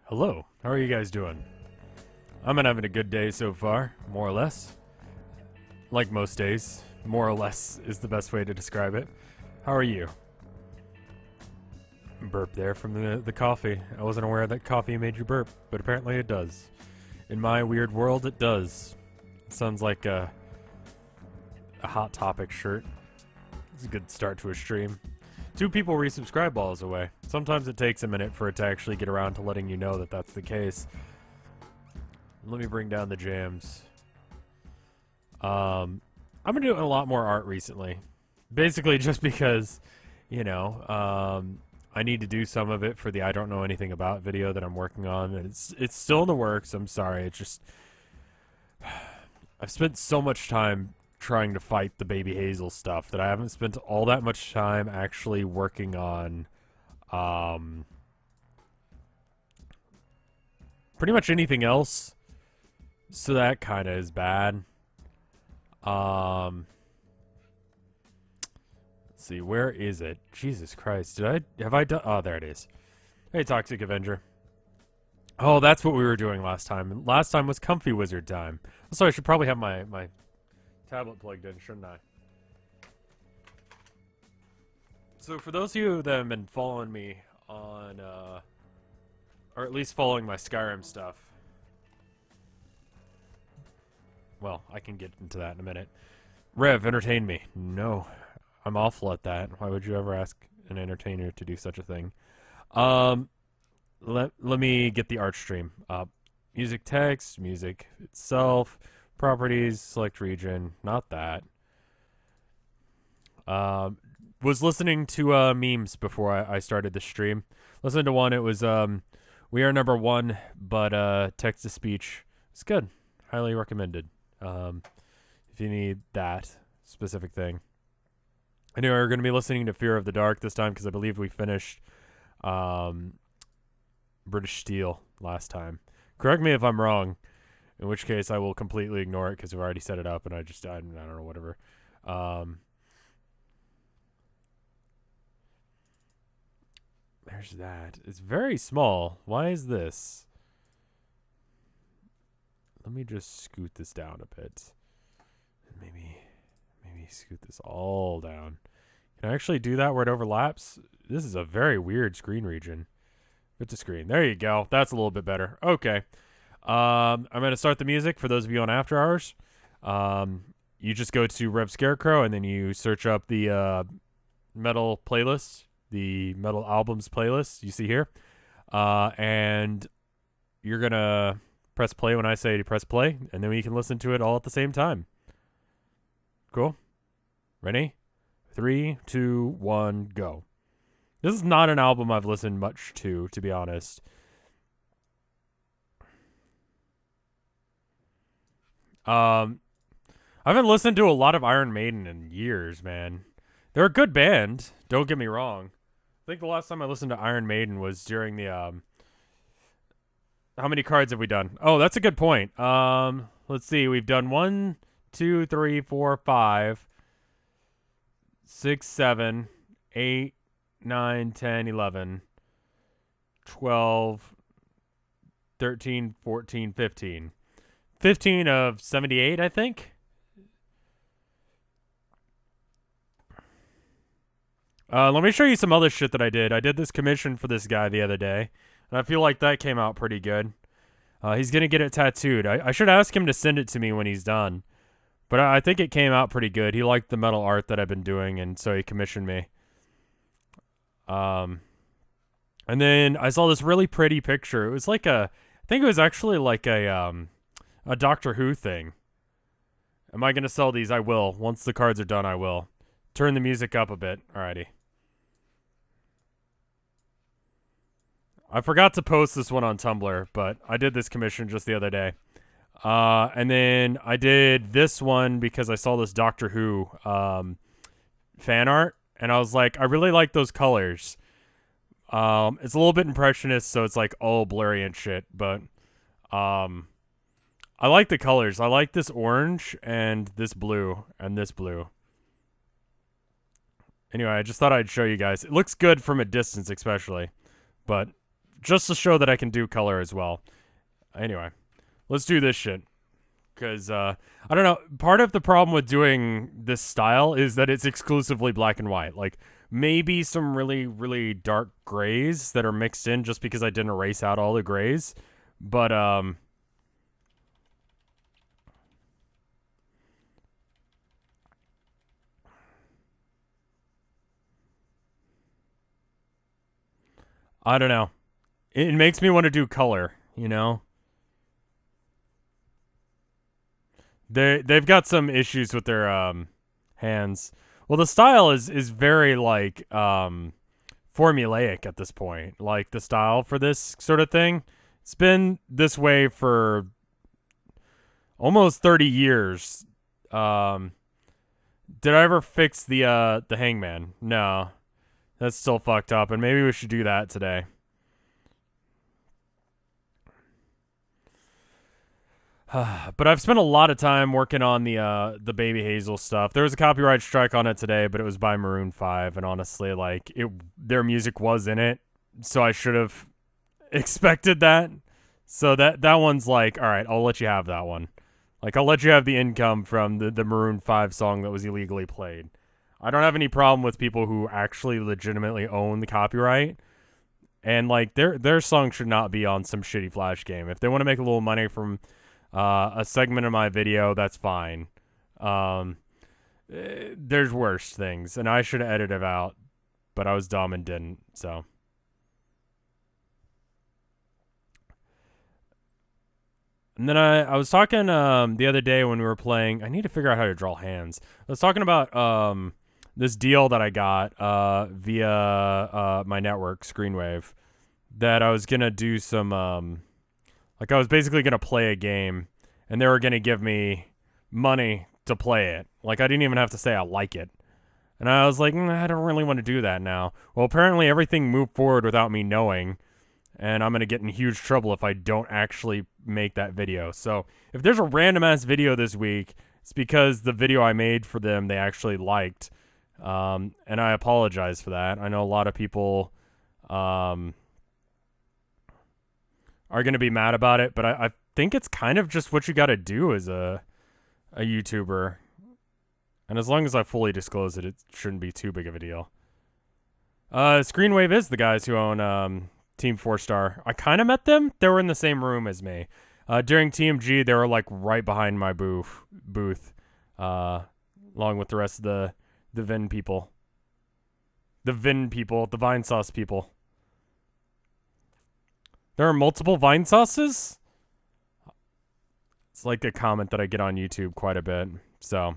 Hello, how are you guys doing? I'm having a good day so far, more or less. Like most days, more or less is the best way to describe it. How are you? Burp there from the coffee. I wasn't aware that coffee made you burp, but apparently it does. In my weird world, it does. It sounds like a Hot Topic shirt. It's a good start to a stream. 2 people resubscribe balls away. Sometimes it takes a minute for it to actually get around to letting you know that that's the case. Let me bring down the jams. I've been doing a lot more art recently. Basically just because, I need to do some of it for the I don't know anything about video that I'm working on. And it's still in the works. I'm sorry. It's just... I've spent so much time trying to fight the Baby Hazel stuff that I haven't spent all that much time actually working on pretty much anything else. So that kind of is bad. Let's see, where is it? Jesus Christ, have I done? Oh, there it is. Hey, Toxic Avenger. Oh, that's what we were doing last time. Last time was Comfy Wizard time. So I should probably have my tablet plugged in, shouldn't I? So for those of you that have been following me on, or at least following my Skyrim stuff, well, I can get into that in a minute. Rev, entertain me. No, I'm awful at that. Why would you ever ask an entertainer to do such a thing? Let me get the art stream up. Music text, music itself, properties, select region, not that. Was listening to memes before I started the stream. Listened to one, it was we are number 1, but text to speech. It's good. Highly recommended. If you need that specific thing. Anyway, we're going to be listening to Fear of the Dark this time because I believe we finished British Steel last time. Correct me if I'm wrong, in which case I will completely ignore it because I've already set it up and I don't know, whatever. There's that. It's very small. Why is this? Let me just scoot this down a bit. Maybe scoot this all down. Can I actually do that where it overlaps? This is a very weird screen region. Fit to screen. There you go. That's a little bit better. Okay. I'm going to start the music for those of you on After Hours. You just go to RevScarecrow and then you search up the metal playlist, the metal albums playlist you see here. And you're going to press play when I say to press play, and then we can listen to it all at the same time. Cool? Ready? 3, 2, 1, go. This is not an album I've listened much to be honest. I haven't listened to a lot of Iron Maiden in years, man. They're a good band, don't get me wrong. I think the last time I listened to Iron Maiden was during the how many cards have we done? Oh, that's a good point. Let's see. We've done 1, 2, 3, 4, 5, 6, 7, 8, 9, 10, 11, 12, 13, 14, 15. 15 of 78, I think. Let me show you some other shit that I did. I did this commission for this guy the other day, and I feel like that came out pretty good. He's going to get it tattooed. I should ask him to send it to me when he's done. But I think it came out pretty good. He liked the metal art that I've been doing, and so he commissioned me. And then I saw this really pretty picture. It was like I think it was actually like a Doctor Who thing. Am I going to sell these? I will. Once the cards are done, I will. Turn the music up a bit. Alrighty. I forgot to post this one on Tumblr, but I did this commission just the other day. And then I did this one because I saw this Doctor Who fan art, and I was like, I really like those colors. It's a little bit impressionist, so it's like all blurry and shit, but I like the colors. I like this orange and this blue and this blue. Anyway, I just thought I'd show you guys. It looks good from a distance especially, but just to show that I can do color as well. Anyway, let's do this shit. Because, I don't know, part of the problem with doing this style is that it's exclusively black and white. Like, maybe some really, really dark grays that are mixed in just because I didn't erase out all the grays. But, I don't know. It makes me want to do color, you know? They've got some issues with their hands. Well, the style is very like formulaic at this point. Like the style for this sort of thing, it's been this way for almost 30 years. Did I ever fix the hangman? No. That's still fucked up, and maybe we should do that today. But I've spent a lot of time working on the Baby Hazel stuff. There was a copyright strike on it today, but it was by Maroon 5, and honestly, like their music was in it, so I should have expected that. So that one's like, all right, I'll let you have that one. Like, I'll let you have the income from the Maroon 5 song that was illegally played. I don't have any problem with people who actually legitimately own the copyright. And, like, their song should not be on some shitty Flash game. If they want to make a little money from a segment of my video, that's fine. There's worse things, and I should have edited it out, but I was dumb and didn't, so. And then I was talking the other day when we were playing. I need to figure out how to draw hands. I was talking about this deal that I got via my network, Screenwave, that I was going to do some, like I was basically going to play a game, and they were going to give me money to play it. Like, I didn't even have to say I like it. And I was like, I don't really want to do that now. Well, apparently everything moved forward without me knowing, and I'm going to get in huge trouble if I don't actually make that video. So if there's a random-ass video this week, it's because the video I made for them they actually liked. And I apologize for that. I know a lot of people are going to be mad about it, but I think it's kind of just what you got to do as a YouTuber. And as long as I fully disclose it, it shouldn't be too big of a deal. Screenwave is the guys who own Team 4-Star. I kind of met them. They were in the same room as me. During TMG, they were like right behind my booth, along with the rest of the Vin people. The Vinesauce people. There are multiple Vinesauces? It's like a comment that I get on YouTube quite a bit. So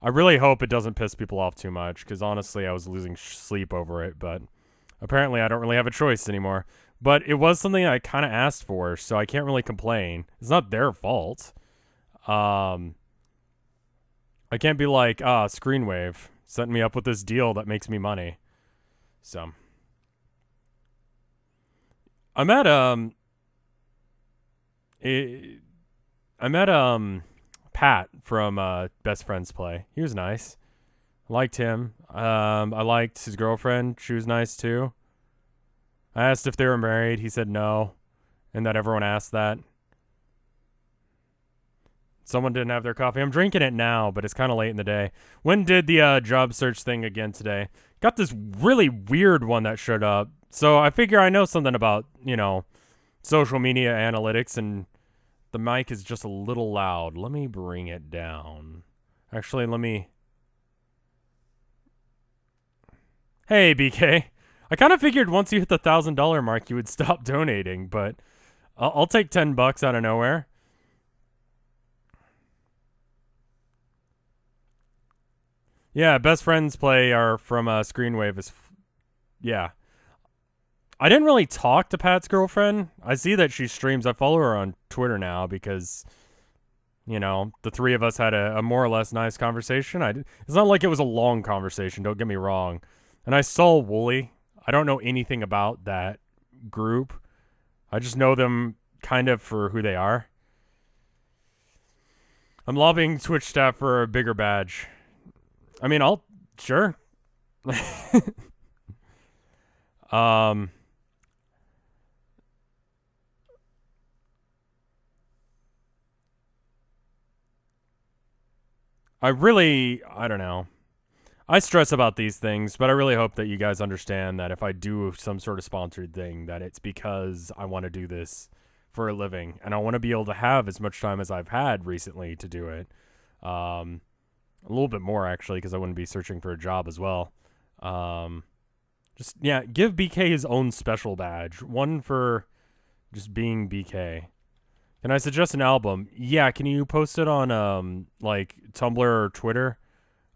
I really hope it doesn't piss people off too much, because honestly, I was losing sleep over it, but apparently I don't really have a choice anymore. But it was something I kind of asked for, so I can't really complain. It's not their fault. I can't be like, Screenwave sent me up with this deal that makes me money. So I'm at Pat from Best Friends Play. He was nice. I liked him. I liked his girlfriend. She was nice too. I asked if they were married. He said no, and that everyone asked that. Someone didn't have their coffee. I'm drinking it now, but it's kind of late in the day. When did the job search thing again today? Got this really weird one that showed up. So I figure I know something about, social media analytics, and the mic is just a little loud. Let me bring it down. Actually, Hey, BK. I kind of figured once you hit the $1,000 mark, you would stop donating, but I'll take $10 out of nowhere. Yeah, Best Friends Play are from Screenwave. Yeah. I didn't really talk to Pat's girlfriend. I see that she streams. I follow her on Twitter now because, the three of us had a more or less nice conversation. It's not like it was a long conversation, don't get me wrong. And I saw Wooly. I don't know anything about that group. I just know them kind of for who they are. I'm lobbying Twitch staff for a bigger badge. I mean, sure. I don't know. I stress about these things, but I really hope that you guys understand that if I do some sort of sponsored thing, that it's because I want to do this for a living, and I want to be able to have as much time as I've had recently to do it. A little bit more, actually, because I wouldn't be searching for a job as well. Give BK his own special badge. One for just being BK. Can I suggest an album? Yeah, can you post it on like Tumblr or Twitter?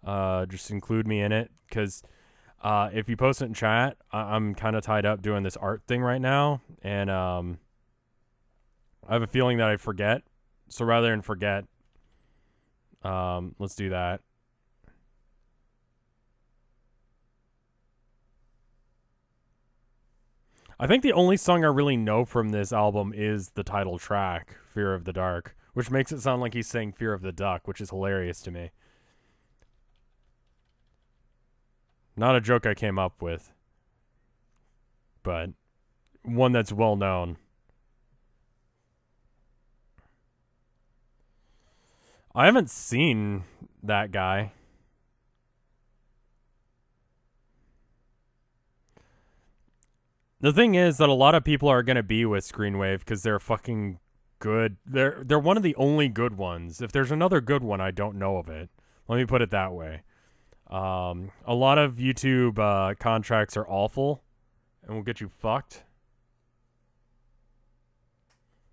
Just include me in it, because if you post it in chat, I'm kind of tied up doing this art thing right now, and I have a feeling that I'd forget. So rather than forget, let's do that. I think the only song I really know from this album is the title track, Fear of the Dark, which makes it sound like he's saying Fear of the Duck, which is hilarious to me. Not a joke I came up with, but one that's well known. I haven't seen that guy. The thing is that a lot of people are going to be with Screenwave because they're fucking good. They're one of the only good ones. If there's another good one, I don't know of it. Let me put it that way. A lot of YouTube contracts are awful and will get you fucked.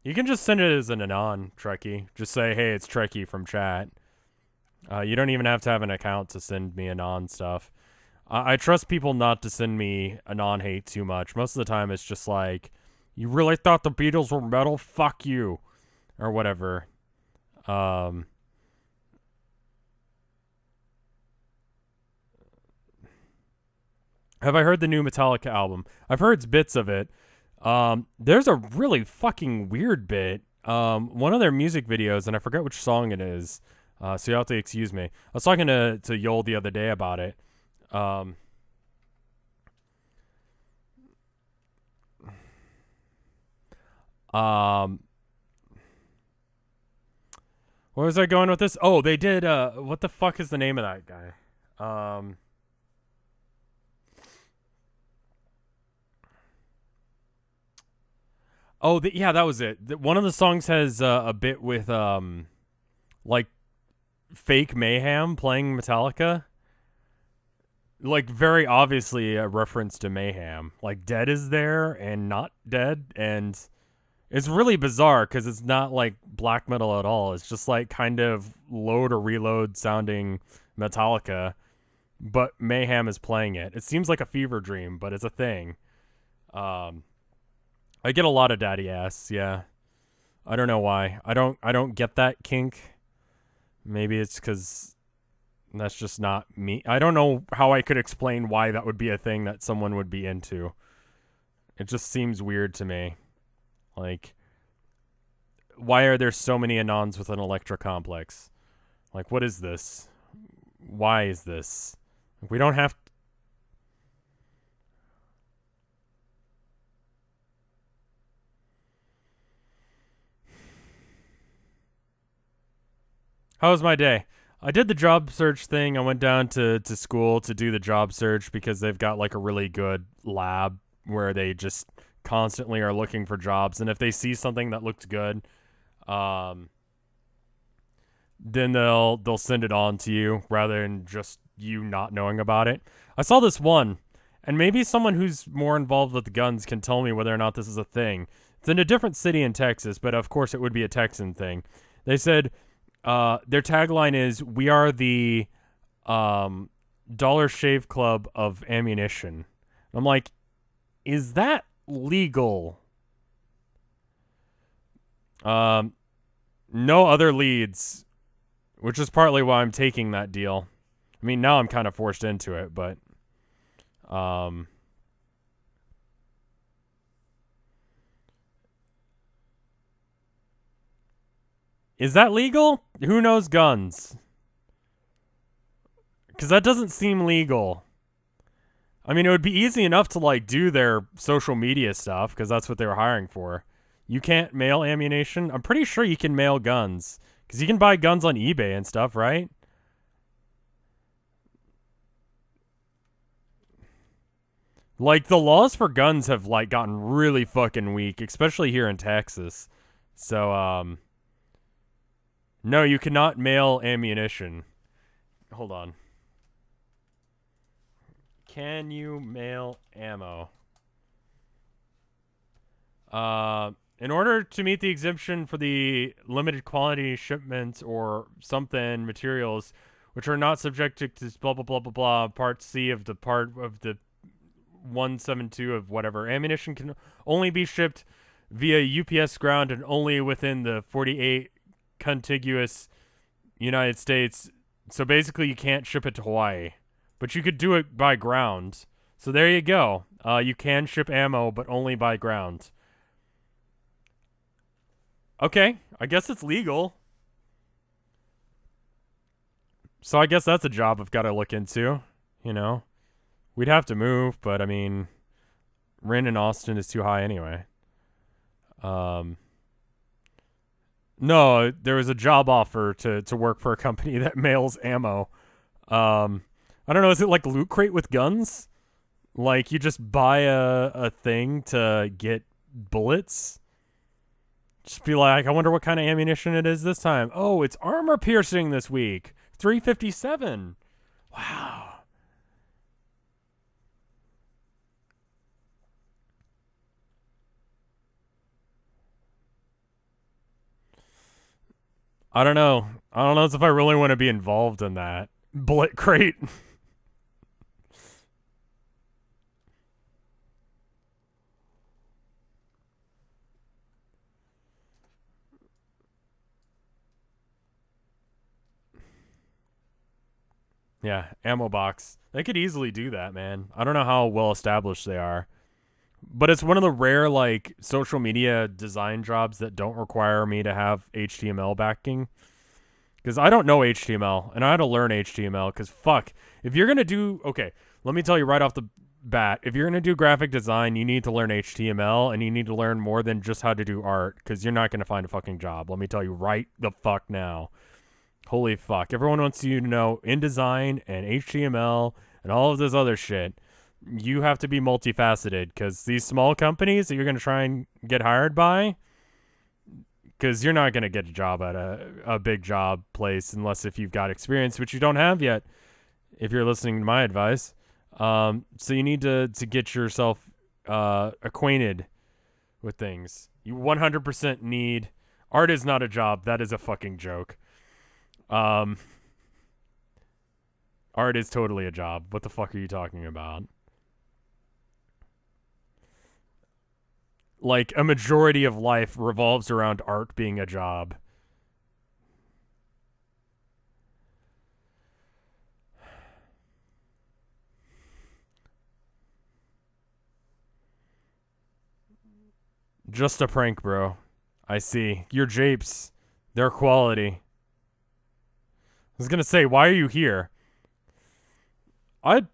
You can just send it as an anon, Trekkie. Just say, hey, it's Trekkie from chat. You don't even have to have an account to send me anon stuff. I trust people not to send me anon hate too much. Most of the time it's just like, you really thought the Beatles were metal? Fuck you. Or whatever. Have I heard the new Metallica album? I've heard bits of it. There's a really fucking weird bit. One of their music videos, and I forget which song it is, so you'll have to excuse me. I was talking to Yol the other day about it. Where was I going with this? Oh, they did, what the fuck is the name of that guy? Yeah, that was it. One of the songs has a bit with like fake Mayhem playing Metallica. Like very obviously a reference to Mayhem. Like Dead is there and not Dead, and it's really bizarre because it's not like black metal at all. It's just like kind of load or reload sounding Metallica, but Mayhem is playing it. It seems like a fever dream, but it's a thing. I get a lot of daddy ass, yeah. I don't know why. I don't get that kink. Maybe it's because that's just not me. I don't know how I could explain why that would be a thing that someone would be into. It just seems weird to me. Like, why are there so many Anons with an Electra complex? Like, what is this? Why is this? We don't have... How was my day? I did the job search thing. I went down to school to do the job search because they've got like a really good lab where they just constantly are looking for jobs. And if they see something that looks good, then they'll send it on to you rather than just you not knowing about it. I saw this one, and maybe someone who's more involved with the guns can tell me whether or not this is a thing. It's in a different city in Texas, but of course it would be a Texan thing. They said... their tagline is, "We are the Dollar Shave Club of ammunition." I'm like, is that legal? No other leads, which is partly why I'm taking that deal. I mean, now I'm kind of forced into it, but is that legal? Who knows guns? Because that doesn't seem legal. I mean, it would be easy enough to, like, do their social media stuff, because that's what they were hiring for. You can't mail ammunition? I'm pretty sure you can mail guns. Because you can buy guns on eBay and stuff, right? Like, the laws for guns have, like, gotten really fucking weak, especially here in Texas. So, no, you cannot mail ammunition. Hold on. Can you mail ammo? In order to meet the exemption for the limited quantity shipments or something materials, which are not subjected to blah blah blah blah blah, Part C of the 172 of whatever, ammunition can only be shipped via UPS ground and only within the 48 contiguous United States. So basically, you can't ship it to Hawaii, but you could do it by ground. So there you go. You can ship ammo, but only by ground. Okay, I guess it's legal. So I guess that's a job I've got to look into. You know, we'd have to move, but I mean, rent in Austin is too high anyway. No, there was a job offer to work for a company that mails ammo. I don't know. Is it like Loot Crate with guns? Like you just buy a thing to get bullets? Just be like, I wonder what kind of ammunition it is this time. Oh, it's armor piercing this week. 357. Wow. I don't know. I don't know if I really want to be involved in that. Bullet crate. Yeah, ammo box. They could easily do that, man. I don't know how well established they are. But it's one of the rare like social media design jobs that don't require me to have HTML backing. Because I don't know HTML, and I had to learn HTML. Because fuck, if you're gonna do let me tell you right off the bat, if you're gonna do graphic design, you need to learn HTML, and you need to learn more than just how to do art. Because you're not gonna find a fucking job. Let me tell you right the fuck now. Holy fuck, everyone wants you to know InDesign and HTML and all of this other shit. You have to be multifaceted because these small companies that you're gonna try and get hired by, because you're not going to get a job at a big job place unless if you've got experience, which you don't have yet, if you're listening to my advice. So you need to get yourself acquainted with things. You 100% need... Art is not a job. That is a fucking joke. Art is totally a job. What the fuck are you talking about? Like, a majority of life revolves around art being a job. Just a prank, bro. I see. Your japes. They're quality. I was gonna say, why are you here? I'd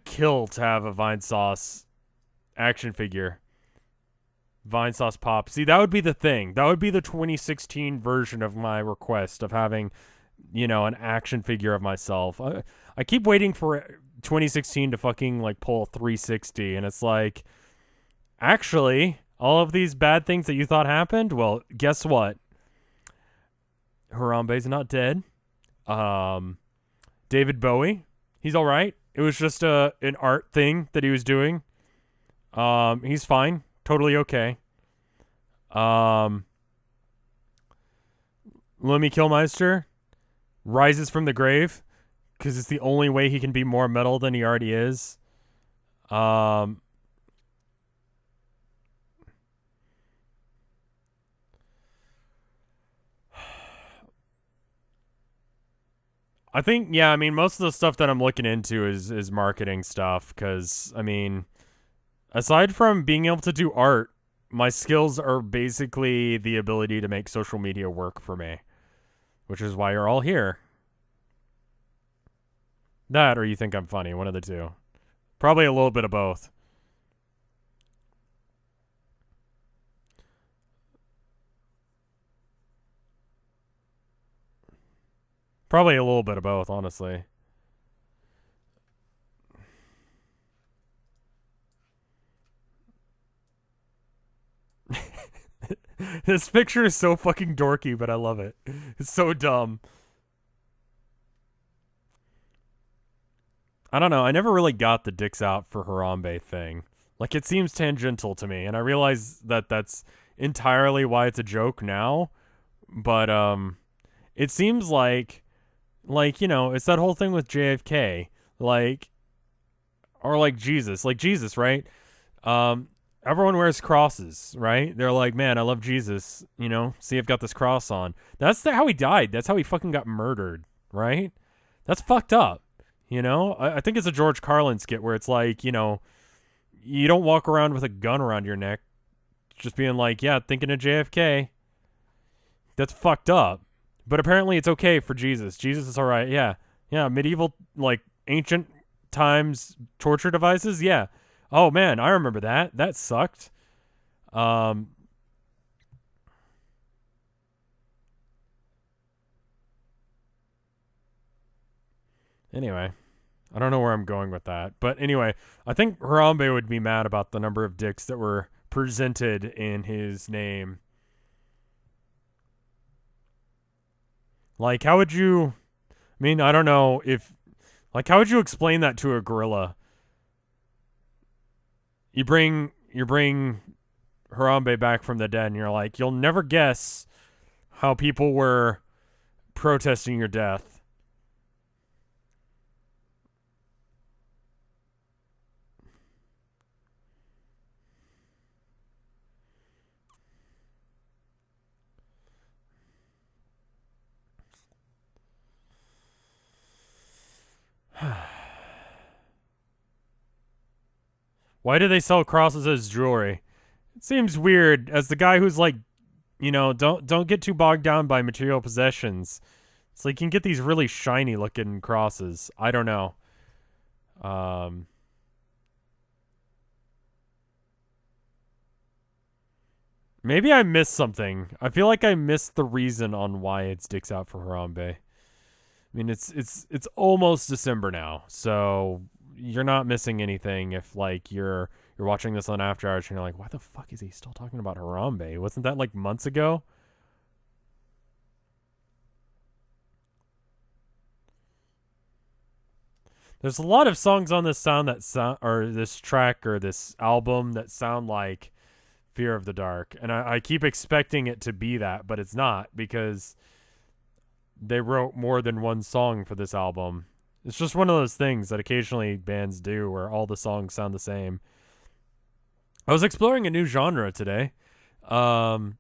kill to have a Vinesauce action figure. Vinesauce Pop. See, that would be the thing. That would be the 2016 version of my request of having, an action figure of myself. I keep waiting for 2016 to fucking like pull 360, and it's like, actually, all of these bad things that you thought happened, well, guess what? Harambe's not dead. David Bowie, he's all right. It was just an art thing that he was doing. He's fine. Totally okay. Lemmy Kilmister rises from the grave because it's the only way he can be more metal than he already is. I think, yeah, I mean, most of the stuff that I'm looking into is marketing stuff because, I mean, aside from being able to do art, my skills are basically the ability to make social media work for me, which is why you're all here. That or you think I'm funny, one of the two. Probably a little bit of both. Probably a little bit of both, honestly. This picture is so fucking dorky, but I love it. It's so dumb. I don't know. I never really got the dicks out for Harambe thing. Like, it seems tangential to me, and I realize that that's entirely why it's a joke now. But it seems like it's that whole thing with JFK, like, or like Jesus, right? Um, Everyone wears crosses, right? They're like, man, I love Jesus. See, I've got this cross on. How he died. That's how he fucking got murdered, right? That's fucked up. I think it's a George Carlin skit where it's like, you don't walk around with a gun around your neck, just being like, yeah, thinking of JFK. That's fucked up. But apparently it's okay for Jesus. Jesus is all right. Yeah. Yeah. Medieval, like, ancient times torture devices. Yeah. Oh, man. I remember that. That sucked. Anyway, I don't know where I'm going with that. But anyway, I think Harambe would be mad about the number of dicks that were presented in his name. Like, how would you... I mean, I don't know if... Like, how would you explain that to a gorilla? You bring Harambe back from the dead, and you're like, you'll never guess how people were protesting your death. Why do they sell crosses as jewelry? It seems weird as the guy who's like, don't get too bogged down by material possessions. It's like you can get these really shiny looking crosses. I don't know. Maybe I missed something. I feel like I missed the reason on why it sticks out for Harambe. I mean, it's almost December now, so you're not missing anything if like you're watching this on After Hours and you're like, why the fuck is he still talking about Harambe? Wasn't that like months ago? There's a lot of songs on this or this track or this album that sound like Fear of the Dark, and I keep expecting it to be that, but it's not because they wrote more than one song for this album. It's just one of those things that occasionally bands do where all the songs sound the same. I was exploring a new genre today. I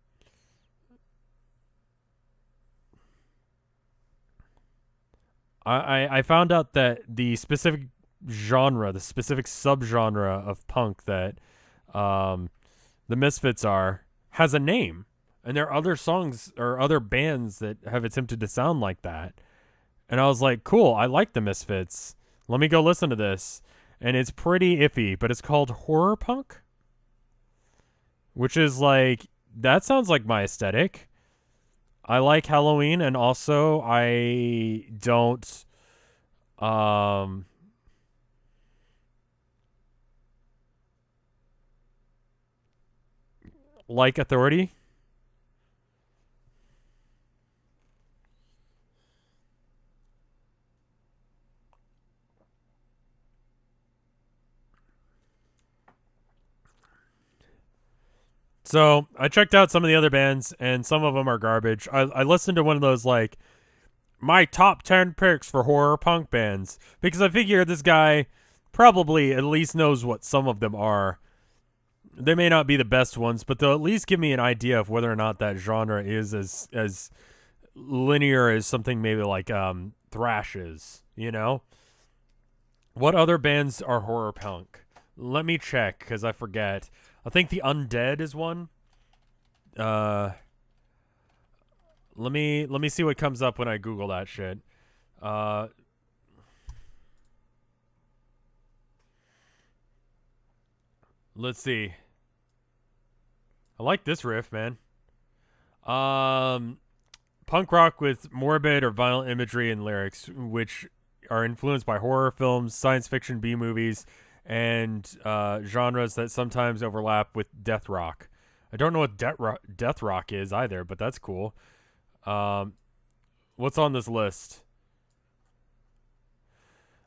found out that the specific subgenre of punk that the Misfits has a name. And there are other songs or other bands that have attempted to sound like that. And I was like, cool, I like the Misfits. Let me go listen to this. And it's pretty iffy, but it's called horror punk. Which is like, that sounds like my aesthetic. I like Halloween, and also I don't like Authority. So I checked out some of the other bands, and some of them are garbage. I listened to one of those, like, my top 10 picks for horror punk bands, because I figure this guy probably at least knows what some of them are. They may not be the best ones, but they'll at least give me an idea of whether or not that genre is as linear as something maybe like thrash is, What other bands are horror punk? Let me check, because I forget. I think the Undead is one. Let me see what comes up when I Google that shit. Let's see. I like this riff, man. Punk rock with morbid or violent imagery and lyrics, which are influenced by horror films, science fiction, B movies, and genres that sometimes overlap with death rock. I don't know what Death Rock is either, but that's cool. What's on this list?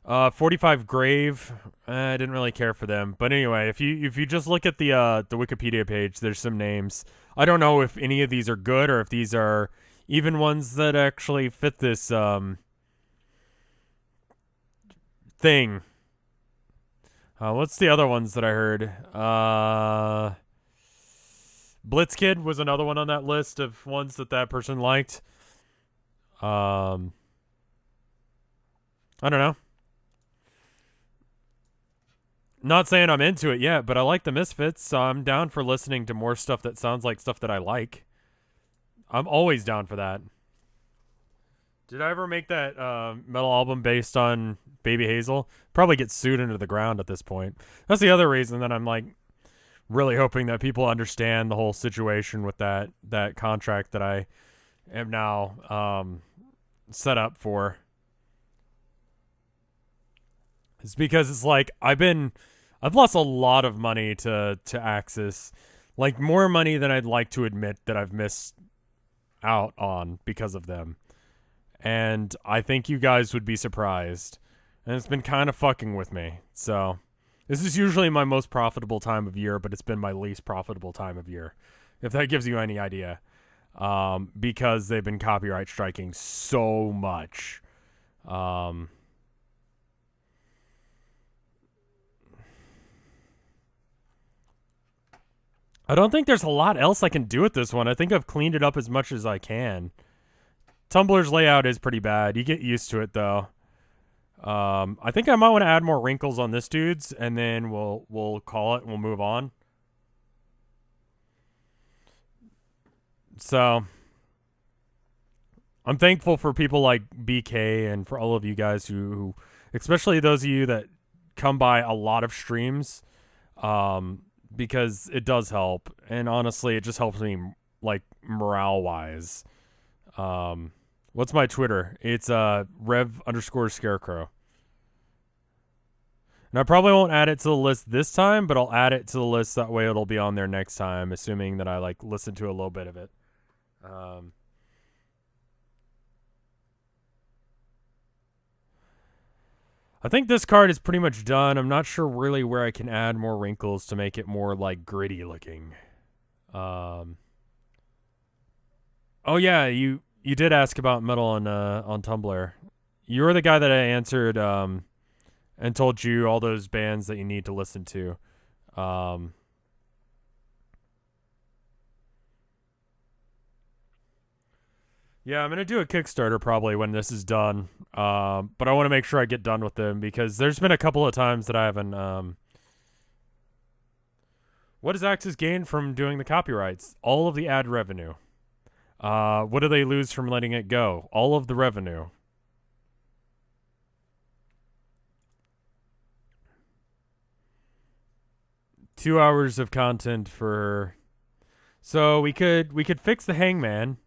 45 Grave. I didn't really care for them, but anyway, if you just look at the Wikipedia page, there's some names. I don't know if any of these are good or if these are even ones that actually fit this thing. What's the other ones that I heard? Blitzkid was another one on that list of ones that person liked. I don't know. Not saying I'm into it yet, but I like the Misfits, so I'm down for listening to more stuff that sounds like stuff that I like. I'm always down for that. Did I ever make that metal album based on Baby Hazel? Probably get sued into the ground at this point. That's the other reason that I'm like really hoping that people understand the whole situation with that contract that I am now set up for. It's because it's like I've lost a lot of money to Axis, like more money than I'd like to admit that I've missed out on because of them. And I think you guys would be surprised. And it's been kind of fucking with me. So this is usually my most profitable time of year, but it's been my least profitable time of year, if that gives you any idea. Because they've been copyright striking so much. I don't think there's a lot else I can do with this one. I think I've cleaned it up as much as I can. Tumblr's layout is pretty bad. You get used to it, though. I think I might want to add more wrinkles on this dude's, and then we'll call it and we'll move on. So, I'm thankful for people like BK and for all of you guys who especially those of you that come by a lot of streams, because it does help. And honestly, it just helps me, like, morale-wise. What's my Twitter? It's Rev_Scarecrow. And I probably won't add it to the list this time, but I'll add it to the list. That way it'll be on there next time, assuming that I like listen to a little bit of it. I think this card is pretty much done. I'm not sure really where I can add more wrinkles to make it more like gritty looking. Oh yeah, you did ask about metal on Tumblr. You were the guy that I answered and told you all those bands that you need to listen to. Yeah, I'm going to do a Kickstarter probably when this is done. But I want to make sure I get done with them because there's been a couple of times that I haven't... What does Axis gain from doing the copyrights? All of the ad revenue. What do they lose from letting it go? All of the revenue. Two hours of content for... So we could fix the Hangman,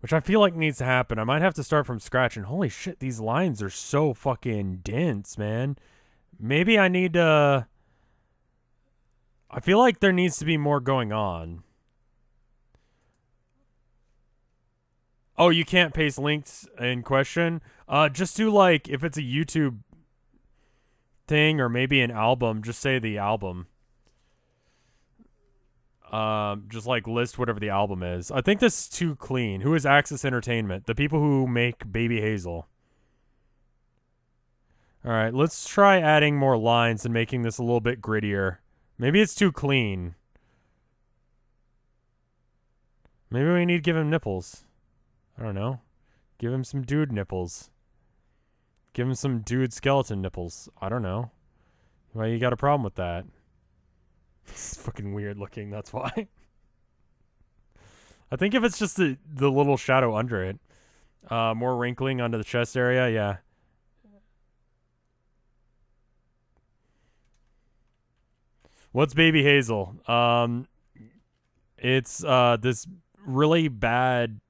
which I feel like needs to happen. I might have to start from scratch. And holy shit, these lines are so fucking dense, man. Maybe I need to... I feel like there needs to be more going on. Oh, you can't paste links in question? Just do like, if it's a YouTube thing or maybe an album, just say the album. Just like list whatever the album is. I think this is too clean. Who is Axis Entertainment? The people who make Baby Hazel. Alright, let's try adding more lines and making this a little bit grittier. Maybe it's too clean. Maybe we need to give him nipples. I don't know. Give him some dude nipples. Give him some dude skeleton nipples. I don't know. Why you got a problem with that? It's fucking weird looking, that's why. I think if it's just the little shadow under it. More wrinkling onto the chest area, yeah. What's Baby Hazel? It's this really bad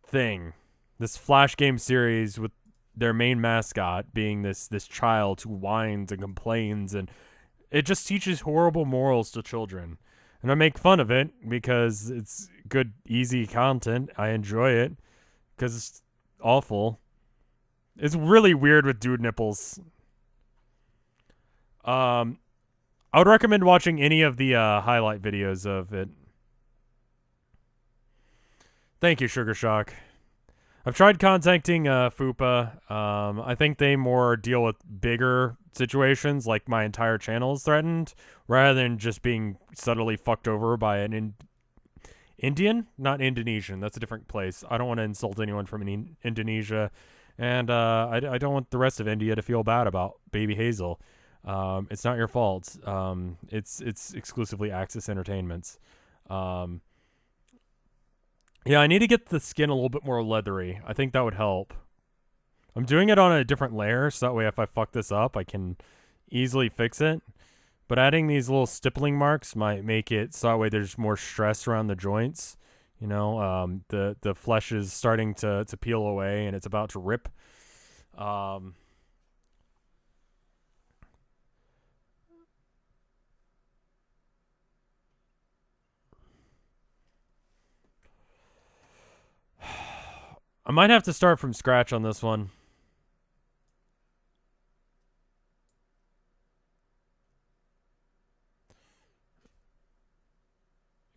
thing. This Flash game series with their main mascot being this child who whines and complains, and it just teaches horrible morals to children. And I make fun of it because it's good, easy content. I enjoy it because it's awful. It's really weird with dude nipples. I would recommend watching any of the highlight videos of it. Thank you, Sugar Shock. I've tried contacting Fupa. I think they more deal with bigger situations, like my entire channel is threatened, rather than just being subtly fucked over by an Indian, not Indonesian. That's a different place. I don't want to insult anyone from Indonesia, and I don't want the rest of India to feel bad about Baby Hazel. It's not your fault. It's exclusively Axis Entertainment's. Yeah, I need to get the skin a little bit more leathery. I think that would help. I'm doing it on a different layer, so that way if I fuck this up, I can easily fix it. But adding these little stippling marks might make it so that way there's more stress around the joints. You know, the flesh is starting to peel away and it's about to rip. I might have to start from scratch on this one.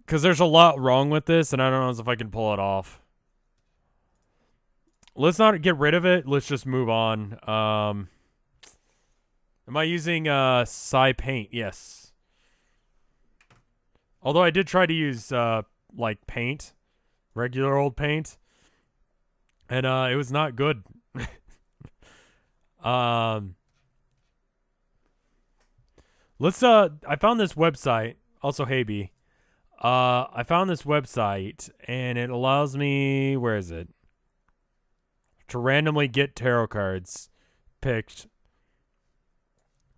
Because there's a lot wrong with this, and I don't know if I can pull it off. Let's not get rid of it. Let's just move on. Am I using Psy Paint? Yes. Although I did try to use like paint, regular old paint, and it was not good. Let's I found this website. Also, Hayby. I found this website, and it allows me, where is it? To randomly get tarot cards picked.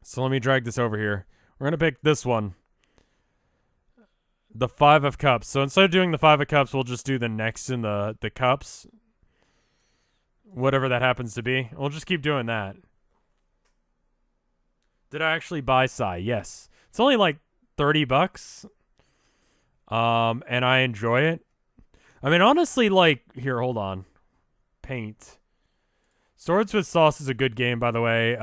So let me drag this over here. We're going to pick this one. The 5 of Cups. So instead of doing the 5 of Cups, we'll just do the next in the cups. Whatever that happens to be. We'll just keep doing that. Did I actually buy Psy? Yes. It's only like $30. And I enjoy it. I mean, honestly, like, here, hold on. Paint. Swords with Sauce is a good game, by the way.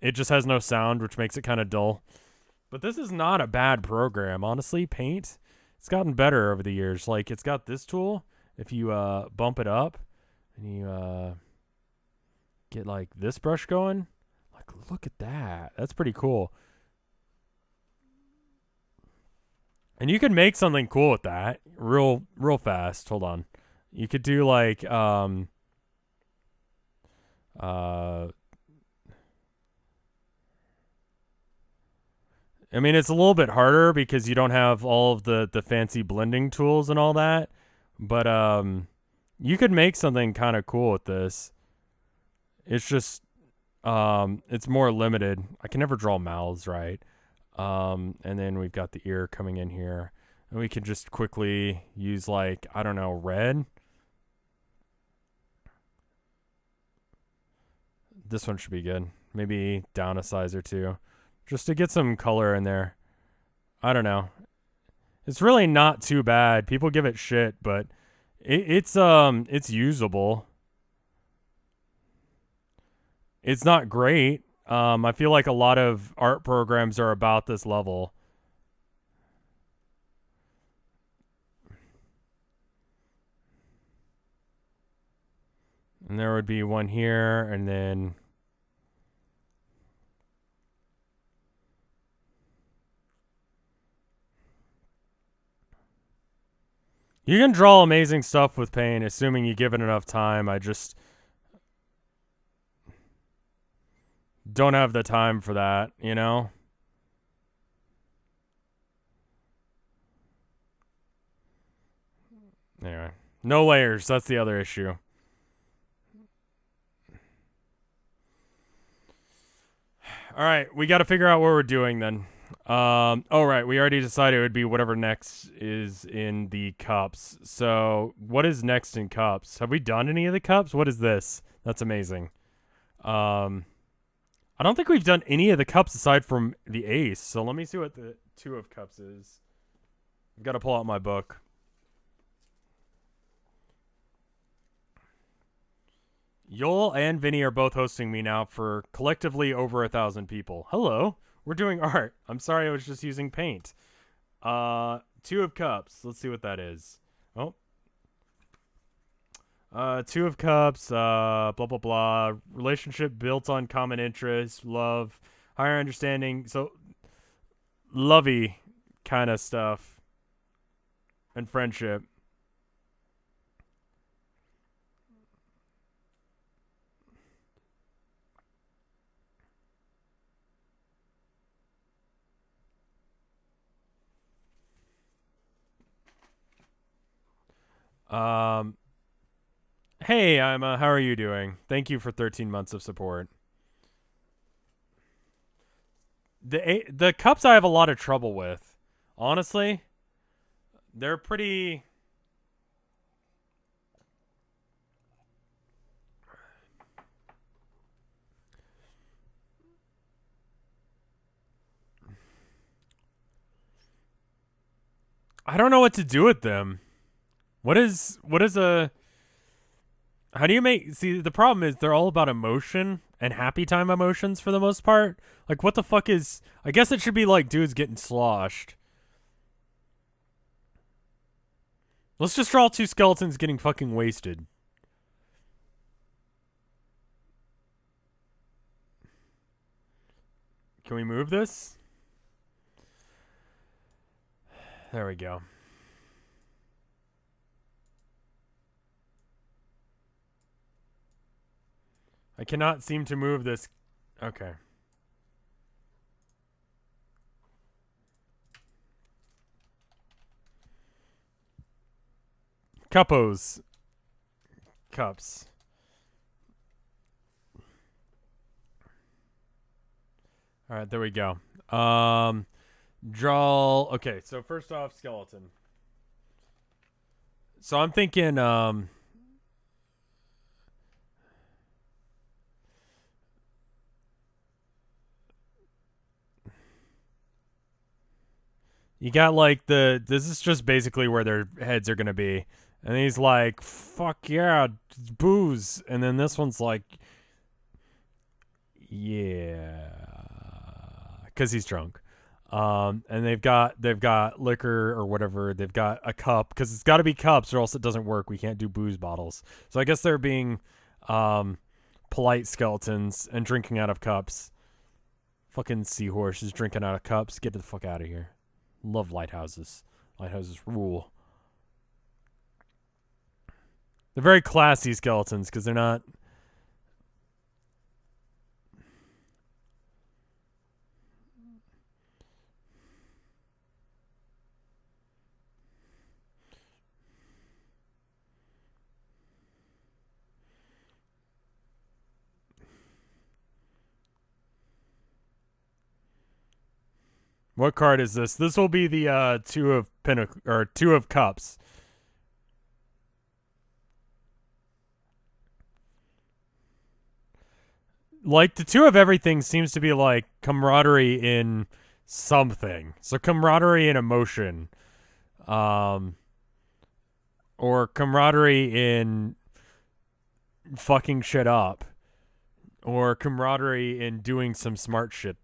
It just has no sound, which makes it kind of dull. But this is not a bad program, honestly. Paint, it's gotten better over the years. Like, it's got this tool. If you bump it up and you get, like, this brush going. Like, look at that. That's pretty cool. And you can make something cool with that real fast. Hold on. You could do like I mean, it's a little bit harder because you don't have all of the fancy blending tools and all that, but you could make something kind of cool with this. It's just it's more limited. I can never draw mouths right. And then we've got the ear coming in here. And we can just quickly use, like, I don't know, red. This one should be good. Maybe down a size or two. Just to get some color in there. I don't know. It's really not too bad. People give it shit, but it's usable. It's not great. I feel like a lot of art programs are about this level. And there would be one here, and then you can draw amazing stuff with paint, assuming you give it enough time. I just don't have the time for that, you know? Anyway, no layers. That's the other issue. All right, we got to figure out what we're doing then. Oh, right, we already decided it would be whatever next is in the cups. So, what is next in cups? Have we done any of the cups? What is this? That's amazing. I don't think we've done any of the cups aside from the ace. So let me see what the 2 of cups is. I've got to pull out my book. Yoel and Vinny are both hosting me now for collectively over 1,000 people. Hello. We're doing art. I'm sorry I was just using paint. Two of Cups. Let's see what that is. Oh. Two of Cups, blah, blah, blah. Relationship built on common interests, love, higher understanding. So, lovey kind of stuff. And friendship. Hey, Ima, how are you doing? Thank you for 13 months of support. The cups I have a lot of trouble with. Honestly, they're pretty. I don't know what to do with them. What is a how do you make see the problem is they're all about emotion and happy time emotions for the most part. Like what the fuck is I guess it should be like dudes getting sloshed. Let's just draw two skeletons getting fucking wasted. Can we move this? There we go. I cannot seem to move this. Okay. Cuppos. Cups. All right, there we go. Draw. Okay, so first off, skeleton. So I'm thinking, you got like this is just basically where their heads are gonna be, and he's like, "Fuck yeah, booze," and then this one's like, "Yeah," because he's drunk. And they've got liquor or whatever. They've got a cup because it's got to be cups or else it doesn't work. We can't do booze bottles. So I guess they're being polite skeletons and drinking out of cups. Fucking seahorses drinking out of cups. Get the fuck out of here. Love lighthouses. Lighthouses rule. They're very classy skeletons because they're not. What card is this? This will be the two of cups. Like the two of everything seems to be like camaraderie in something. So camaraderie in emotion. Or camaraderie in fucking shit up. Or camaraderie in doing some smart shit.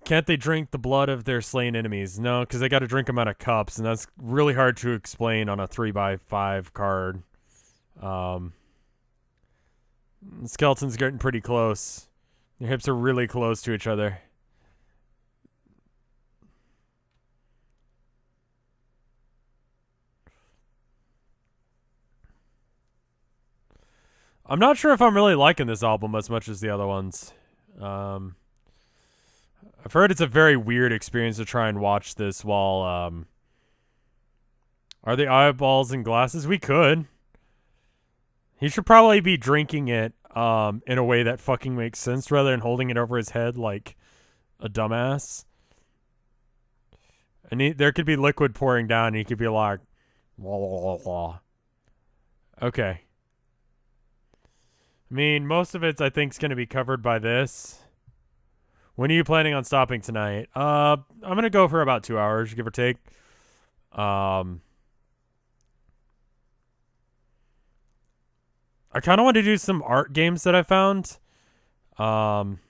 Can't they drink the blood of their slain enemies? No, because they got to drink them out of cups, and that's really hard to explain on a 3x5 card. The skeleton's getting pretty close. Their hips are really close to each other. I'm not sure if I'm really liking this album as much as the other ones. I've heard it's a very weird experience to try and watch this while, are they eyeballs and glasses? We could. He should probably be drinking it, in a way that fucking makes sense rather than holding it over his head like a dumbass. And there could be liquid pouring down and he could be like, blah, blah, blah. Okay. I mean, most of it I think is going to be covered by this. When are you planning on stopping tonight? I'm gonna go for about 2 hours, give or take. Um, I kind of want to do some art games that I found. Um,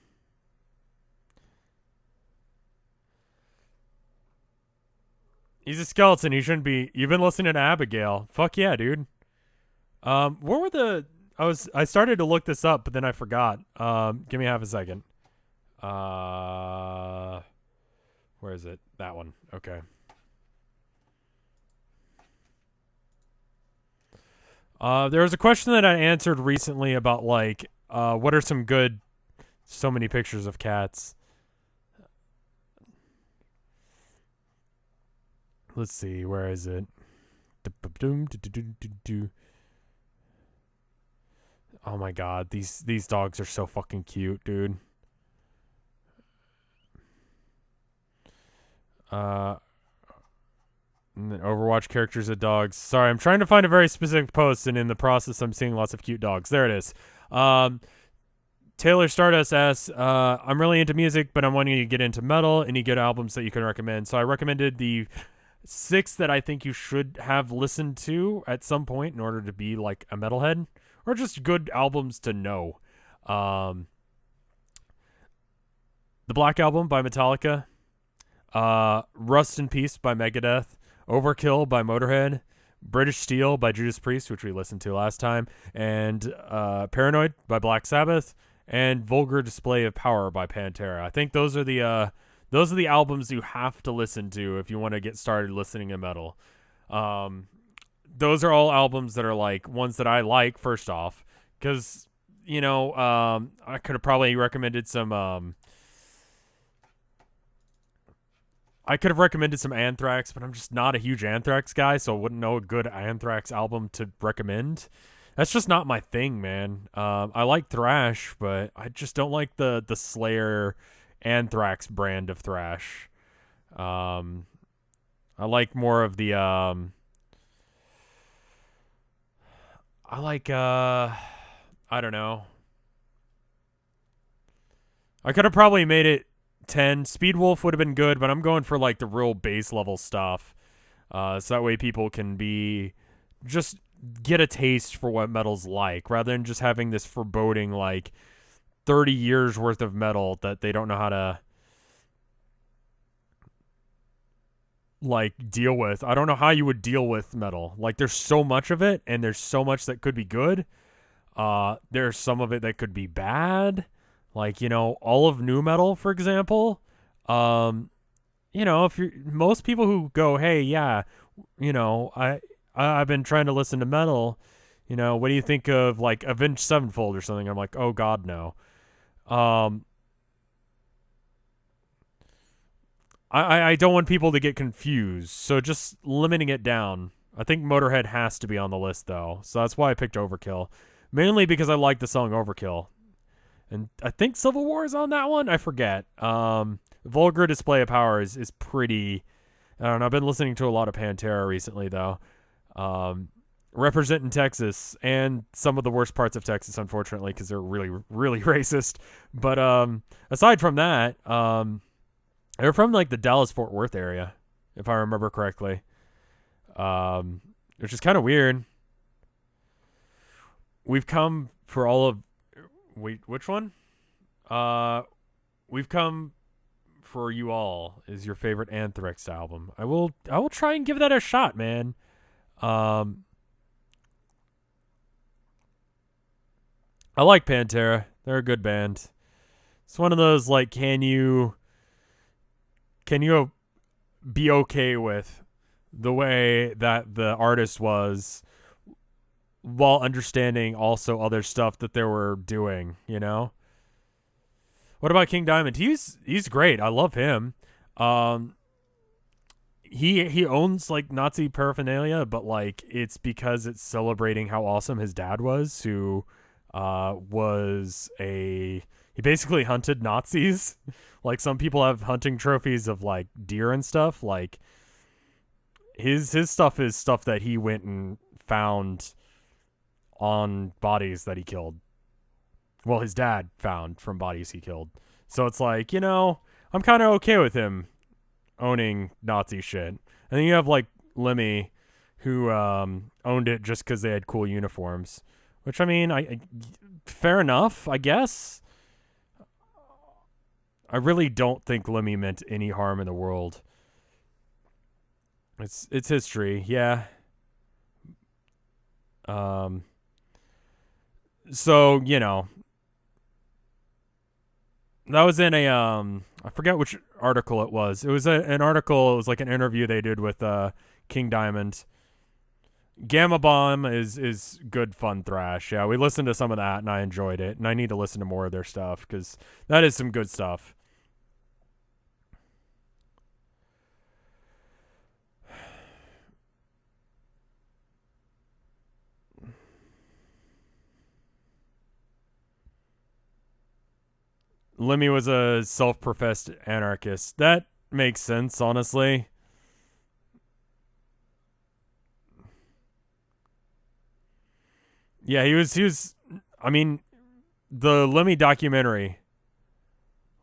he's a skeleton. He shouldn't be. You've been listening to Abigail. Fuck yeah, dude. What were the? I started to look this up, but then I forgot. Give me half a second. Where is it? That one. Okay. There was a question that I answered recently about like, what are some good, so many pictures of cats. Let's see, where is it? Oh my god, these dogs are so fucking cute, dude. And then Overwatch characters of dogs. Sorry, I'm trying to find a very specific post, and in the process, I'm seeing lots of cute dogs. There it is. Taylor Stardust asks, I'm really into music, but I'm wanting to get into metal. Any good albums that you can recommend? So I recommended the 6 that I think you should have listened to at some point in order to be like a metalhead, or just good albums to know. The Black Album by Metallica, Rust in Peace by Megadeth, Overkill by Motorhead, British Steel by Judas Priest, which we listened to last time, and Paranoid by Black Sabbath, and Vulgar Display of Power by Pantera. I think those are the albums you have to listen to if you want to get started listening to metal. Those are all albums that are like ones that I like, first off, because I could have probably recommended some Anthrax, but I'm just not a huge Anthrax guy, so I wouldn't know a good Anthrax album to recommend. That's just not my thing, man. I like thrash, but I just don't like the Slayer Anthrax brand of thrash. I like more of the I don't know. I could have probably made it 10. Speedwolf would have been good, but I'm going for like the real base level stuff. So that way people can just get a taste for what metal's like, rather than just having this foreboding like 30 years worth of metal that they don't know how to like deal with. I don't know how you would deal with metal. Like there's so much of it, and there's so much that could be good. There's some of it that could be bad. Like, all of new metal, for example. If you're most people who go, hey, yeah, I've been trying to listen to metal. What do you think of like Avenged Sevenfold or something? I'm like, oh God, no. I don't want people to get confused, so just limiting it down. I think Motorhead has to be on the list though, so that's why I picked Overkill, mainly because I like the song Overkill. And I think Civil War is on that one. I forget. Vulgar Display of Power is pretty. I don't know. I've been listening to a lot of Pantera recently, though. Representing Texas and some of the worst parts of Texas, unfortunately, because they're really, really racist. But aside from that, they're from like the Dallas-Fort Worth area, if I remember correctly. Which is kind of weird. We've come for all of. Wait, which one? We've come for you all is your favorite Anthrax album. I will try and give that a shot, man. I like Pantera. They're a good band. It's one of those like, can you be okay with the way that the artist was, while understanding also other stuff that they were doing, What about King Diamond? He's great. I love him. He owns like Nazi paraphernalia, but like it's because it's celebrating how awesome his dad was, who he basically hunted Nazis. Like some people have hunting trophies of like deer and stuff. Like his stuff is stuff that he went and found on bodies that he killed. Well, his dad found from bodies he killed. So it's like, I'm kind of okay with him owning Nazi shit. And then you have like Lemmy, who owned it just because they had cool uniforms. Which, I mean, I fair enough, I guess. I really don't think Lemmy meant any harm in the world. It's history, yeah. So that was in a I forget which article it was. It was an article. It was like an interview they did with King Diamond. Gamma Bomb is good fun thrash. Yeah, we listened to some of that and I enjoyed it, and I need to listen to more of their stuff because that is some good stuff. Lemmy was a self-professed anarchist. That makes sense, honestly. Yeah, he was I mean, the Lemmy documentary.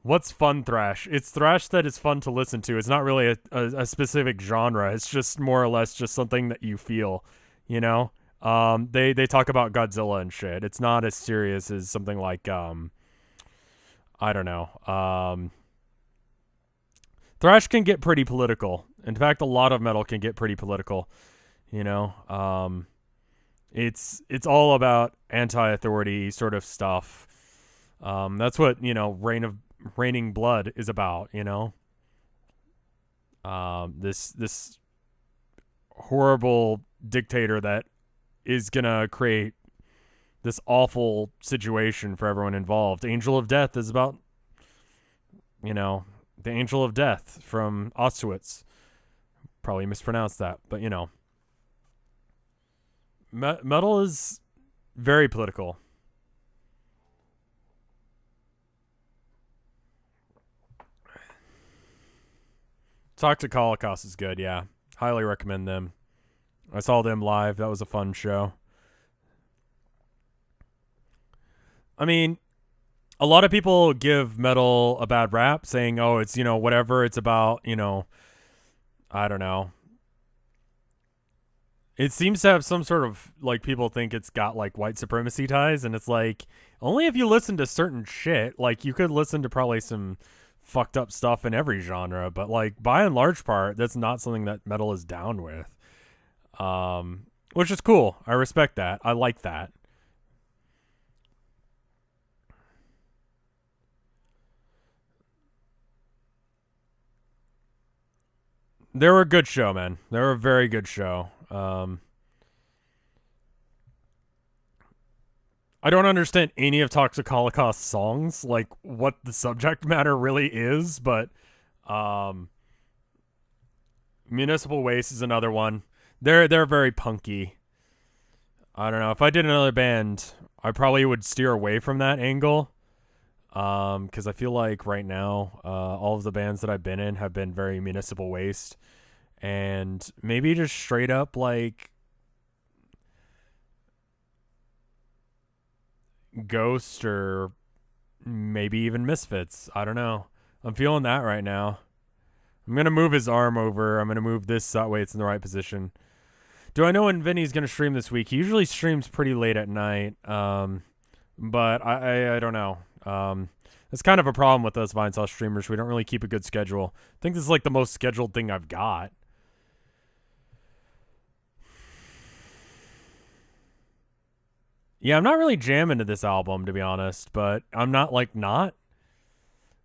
What's fun thrash? It's thrash that is fun to listen to. It's not really a specific genre. It's just more or less just something that you feel, you know? They talk about Godzilla and shit. It's not as serious as something like I don't know. Thrash can get pretty political. In fact, a lot of metal can get pretty political, you know? It's all about anti-authority sort of stuff. That's what, Raining Blood is about, this horrible dictator that is gonna create this awful situation for everyone involved. Angel of Death is about, the Angel of Death from Auschwitz. Probably mispronounced that, but metal is very political. Toxic Holocaust is good, yeah. Highly recommend them. I saw them live. That was a fun show. I mean, a lot of people give metal a bad rap, saying, oh, it's, whatever. It's about, I don't know. It seems to have some sort of, like, people think it's got, like, white supremacy ties, and it's like, only if you listen to certain shit. Like, you could listen to probably some fucked up stuff in every genre, but, like, by and large part, that's not something that metal is down with. Which is cool. I respect that. I like that. They were a good show, man. They were a very good show. I don't understand any of Toxic Holocaust songs, like what the subject matter really is, but um, Municipal Waste is another one. They're very punky. I don't know. If I did another band, I probably would steer away from that angle. Because I feel like right now, all of the bands that I've been in have been very Municipal Waste, and maybe just straight up like Ghost or maybe even Misfits. I don't know. I'm feeling that right now. I'm gonna move his arm over. I'm gonna move this that way it's in the right position. Do I know when Vinny's gonna stream this week? He usually streams pretty late at night. But I don't know. It's kind of a problem with us Vinesauce streamers. We don't really keep a good schedule. I think this is like the most scheduled thing I've got. Yeah, I'm not really jamming to this album, to be honest, but I'm not like not.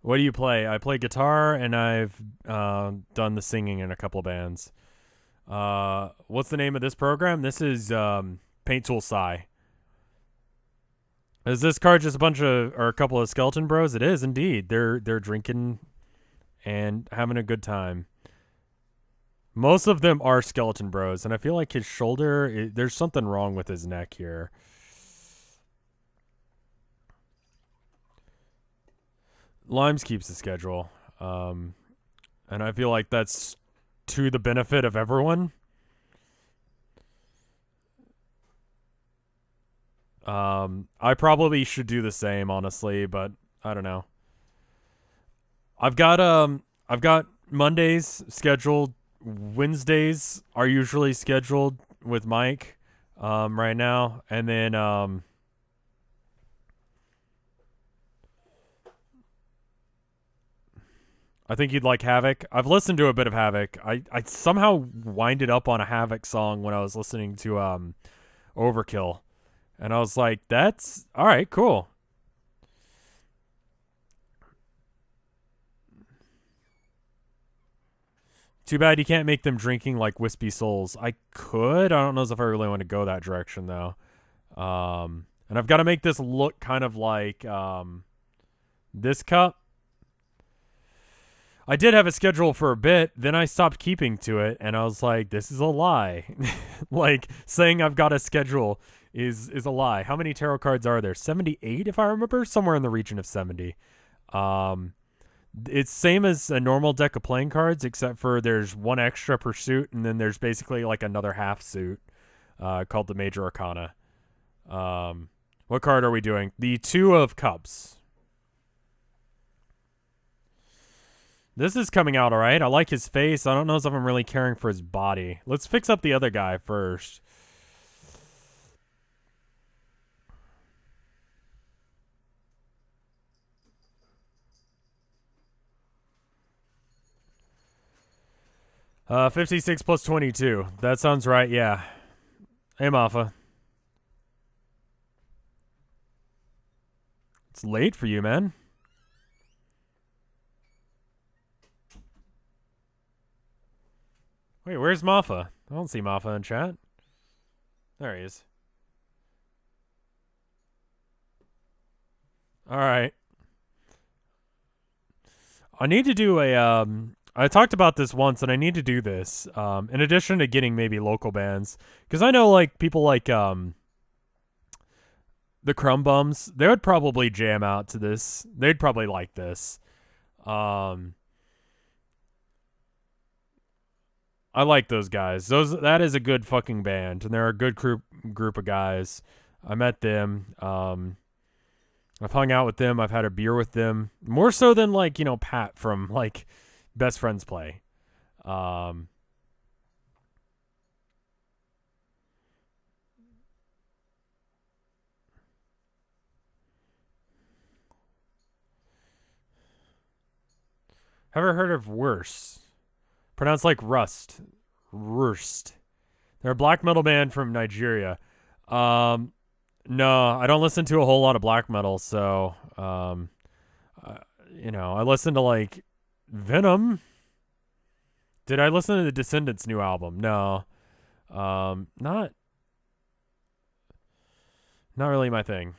What do you play? I play guitar, and I've done the singing in a couple of bands. What's the name of this program? This is Paint Tool Psy. Is this card just a bunch of or a couple of skeleton bros? It is indeed. They're drinking and having a good time. Most of them are skeleton bros, and I feel like his shoulder. There's something wrong with his neck here. Limes keeps the schedule, and I feel like that's to the benefit of everyone. I probably should do the same, honestly, but I don't know. I've got Mondays scheduled. Wednesdays are usually scheduled with Mike right now, and then I think you'd like Havoc. I've listened to a bit of Havoc. I somehow winded up on a Havoc song when I was listening to Overkill, and I was like, that's all right, cool. Too bad you can't make them drinking like wispy souls. I could. I don't know if I really want to go that direction though. And I've got to make this look kind of like this cup. I did have a schedule for a bit, then I stopped keeping to it, and I was like, this is a lie. Like, saying I've got a schedule is a lie. How many tarot cards are there? 78, if I remember? Somewhere in the region of 70. It's same as a normal deck of playing cards, except for there's one extra per suit, and then there's basically like another half suit called the Major Arcana. What card are we doing? The Two of Cups. This is coming out all right. I like his face. I don't know if I'm really caring for his body. Let's fix up the other guy first. 56 plus 22. That sounds right, yeah. Hey, Mafa. It's late for you, man. Wait, where's Mafa? I don't see Mafa in chat. There he is. Alright. I need to do a, I talked about this once, and I need to do this, in addition to getting maybe local bands. Because I know, like, people like, the Crumb Bums, they would probably jam out to this. They'd probably like this. I like those guys. That is a good fucking band, and they're a good group of guys. I met them. I've hung out with them. I've had a beer with them. More so than like, Pat from like Best Friends Play. Have ever heard of Worse? Pronounced like Rust. Worst. They're a black metal band from Nigeria. No, I don't listen to a whole lot of black metal, so I listen to like Venom. Did I listen to the Descendants' new album? No. Not really my thing.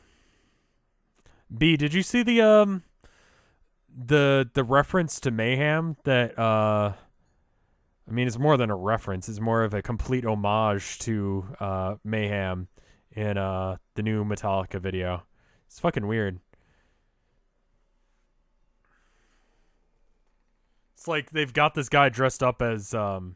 B, did you see the reference to Mayhem that I mean, it's more than a reference. It's more of a complete homage to Mayhem in the new Metallica video. It's fucking weird. It's like they've got this guy dressed up as all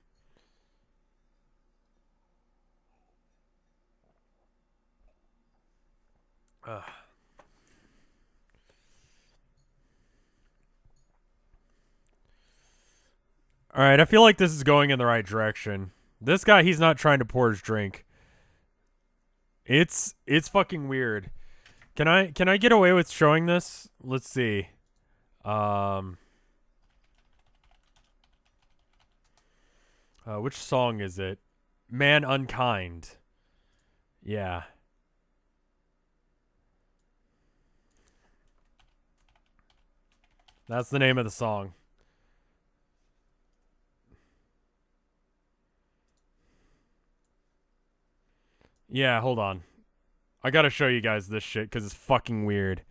right, I feel like this is going in the right direction. This guy, he's not trying to pour his drink. It's fucking weird. Can I get away with showing this? Let's see. Which song is it? Man Unkind. Yeah. That's the name of the song. Yeah, hold on. I gotta show you guys this shit because it's fucking weird.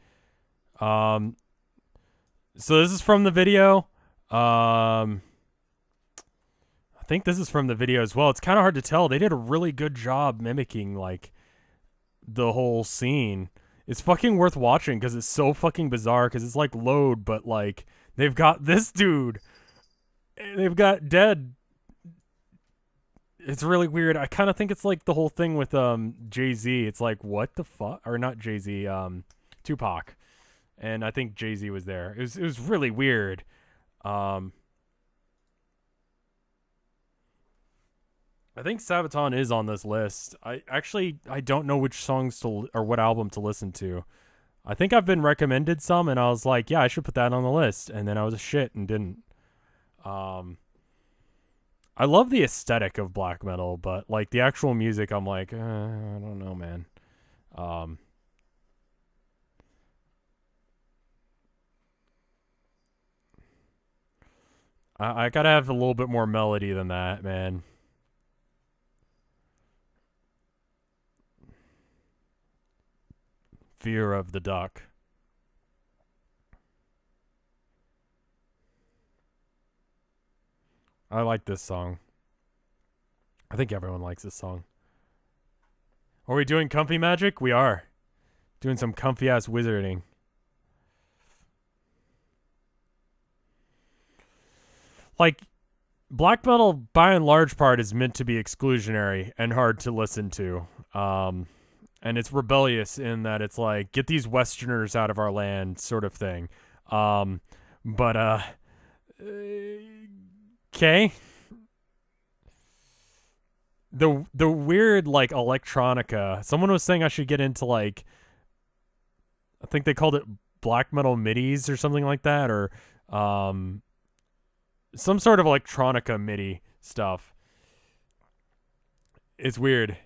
So this is from the video. I think this is from the video as well. It's kind of hard to tell. They did a really good job mimicking like the whole scene. It's fucking worth watching because it's so fucking bizarre. Because it's like Load, but like they've got this dude. They've got Dead. It's really weird. I kind of think it's like the whole thing with Jay-Z. It's like, what the fuck? Or not Jay-Z, Tupac. And I think Jay-Z was there. It was really weird. Um, I think Sabaton is on this list. I don't know which songs to or what album to listen to. I think I've been recommended some, and I was like, yeah, I should put that on the list, and then I was a shit and didn't. Um, I love the aesthetic of black metal, but like the actual music, I'm like, I don't know, man. Um, I gotta have a little bit more melody than that, man. Fear of the Duck. I like this song. I think everyone likes this song. Are we doing comfy magic? We are. Doing some comfy ass wizarding. Like, black metal, by and large part, is meant to be exclusionary and hard to listen to. And it's rebellious in that it's like, get these Westerners out of our land, sort of thing. But, okay. The weird, like, electronica. Someone was saying I should get into, like, I think they called it black metal midis or something like that, or some sort of electronica MIDI stuff. It's weird.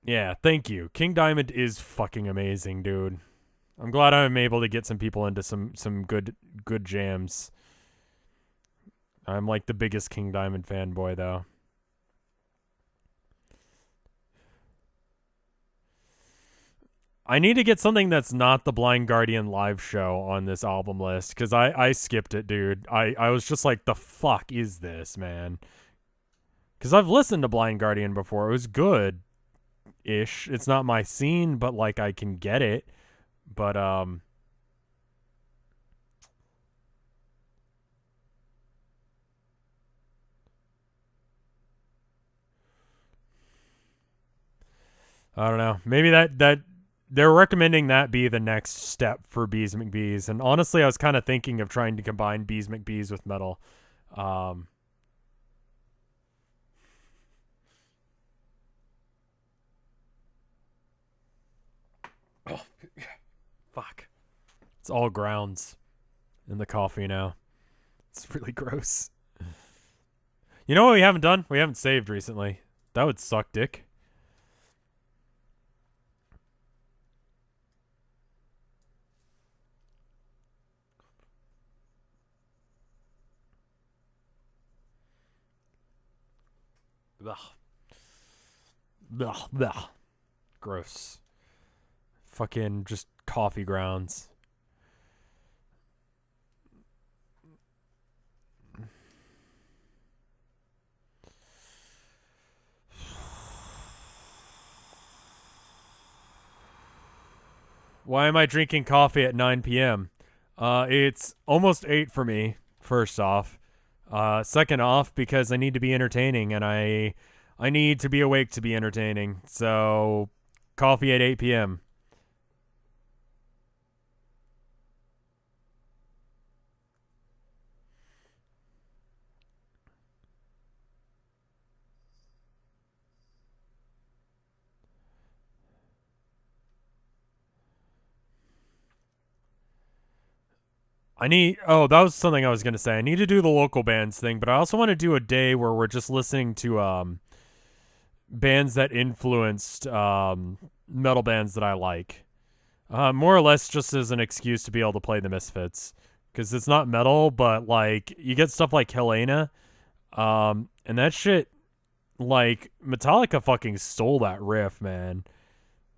Yeah, thank you. King Diamond is fucking amazing, dude. I'm glad I'm able to get some people into some good jams. I'm like the biggest King Diamond fanboy though. I need to get something that's not the Blind Guardian live show on this album list because I skipped it, dude. I was just like, the fuck is this, man? Because I've listened to Blind Guardian before. It was good ish. It's not my scene, but like I can get it. But I don't know. Maybe that they're recommending that be the next step for Bees McBees. And honestly, I was kind of thinking of trying to combine Bees McBees with metal. Um, oh, fuck. It's all grounds in the coffee now. It's really gross. You know what we haven't done? We haven't saved recently. That would suck, dick. Ugh. Ugh, ugh. Gross. Fucking just coffee grounds. Why am I drinking coffee at 9 p.m.? It's almost 8 for me, first off. Second off, because I need to be entertaining, and I need to be awake to be entertaining. So, coffee at 8 p.m. That was something I was going to say. I need to do the local bands thing, but I also want to do a day where we're just listening to bands that influenced metal bands that I like. More or less just as an excuse to be able to play the Misfits. Because it's not metal, but like you get stuff like Helena, and that shit, like Metallica fucking stole that riff, man.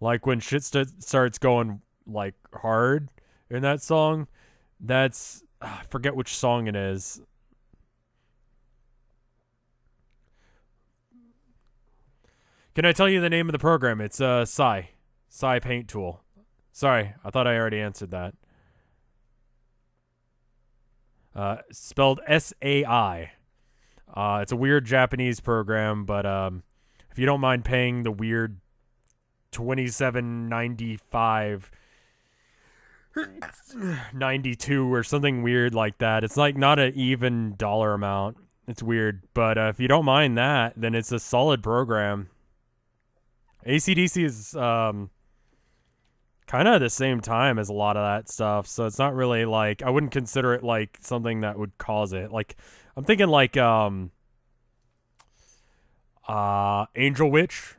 Like when shit starts going like hard in that song, that's I forget which song it is. Can I tell you the name of the program? It's Psy Paint Tool. Sorry, I thought I already answered that. Spelled SAI. It's a weird Japanese program, but if you don't mind paying the weird $27.95 92 or something weird like that. It's like not an even dollar amount. It's weird, but if you don't mind that, then it's a solid program. AC/DC is kind of the same time as a lot of that stuff, so it's not really like I wouldn't consider it like something that would cause it. Like I'm thinking like Angel Witch.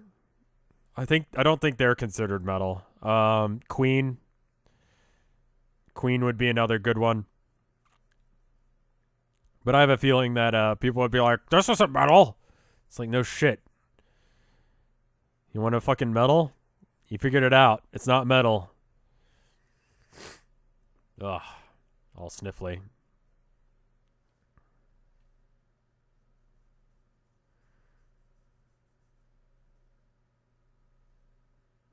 I don't think they're considered metal. Queen would be another good one. But I have a feeling that people would be like, this isn't metal. It's like, no shit. You want a fucking metal? You figured it out. It's not metal. Ugh. All sniffly.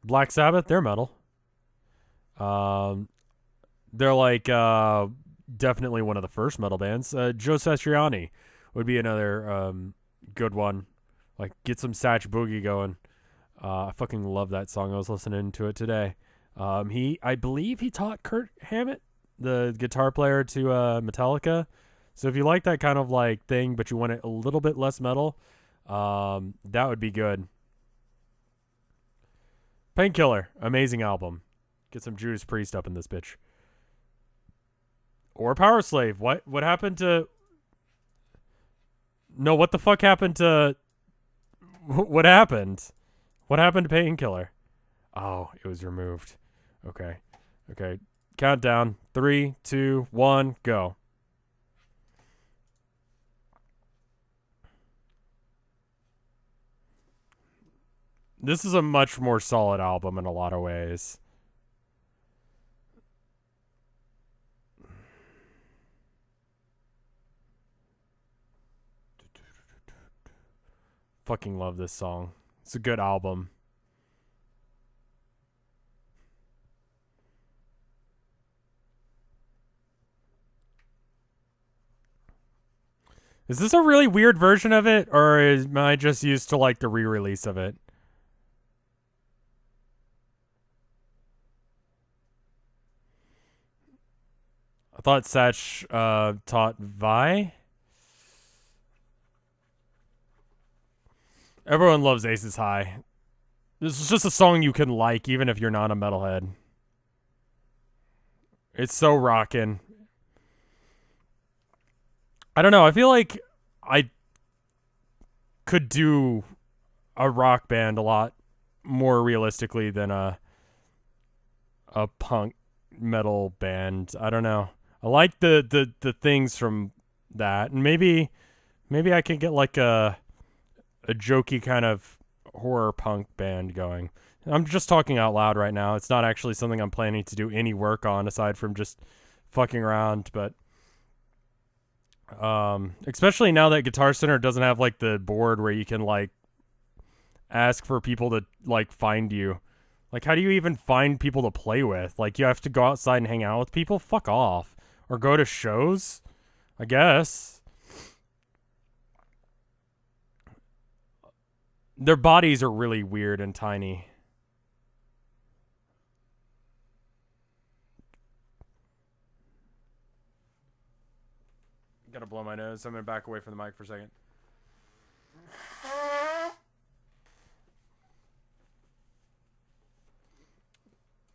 Black Sabbath, they're metal. They're like definitely one of the first metal bands. Joe Satriani would be another good one. Like get some Satch Boogie going. I fucking love that song. I was listening to it today. I believe he taught Kurt Hammett, the guitar player, to Metallica. So if you like that kind of like thing, but you want it a little bit less metal, that would be good. Painkiller, amazing album. Get some Judas Priest up in this bitch. Or Power Slave. What happened to... No, what the fuck happened to... What happened? What happened to Painkiller? Oh, it was removed. Okay. Countdown. 3, 2, 1, go. This is a much more solid album in a lot of ways. Fucking love this song. It's a good album. Is this a really weird version of it, or am I just used to like the re-release of it? I thought Satch taught Vi. Everyone loves Aces High. This is just a song you can like, even if you're not a metalhead. It's so rockin'. I don't know. I feel like I could do a rock band a lot more realistically than a punk metal band. I don't know. I like the things from that, and maybe I can get like a jokey kind of horror punk band going. I'm just talking out loud right now. It's not actually something I'm planning to do any work on aside from just fucking around, but especially now that Guitar Center doesn't have like the board where you can like ask for people to like find you. Like how do you even find people to play with? Like you have to go outside and hang out with people? Fuck off. Or go to shows? I guess. Their bodies are really weird and tiny. Gotta blow my nose. I'm gonna back away from the mic for a second.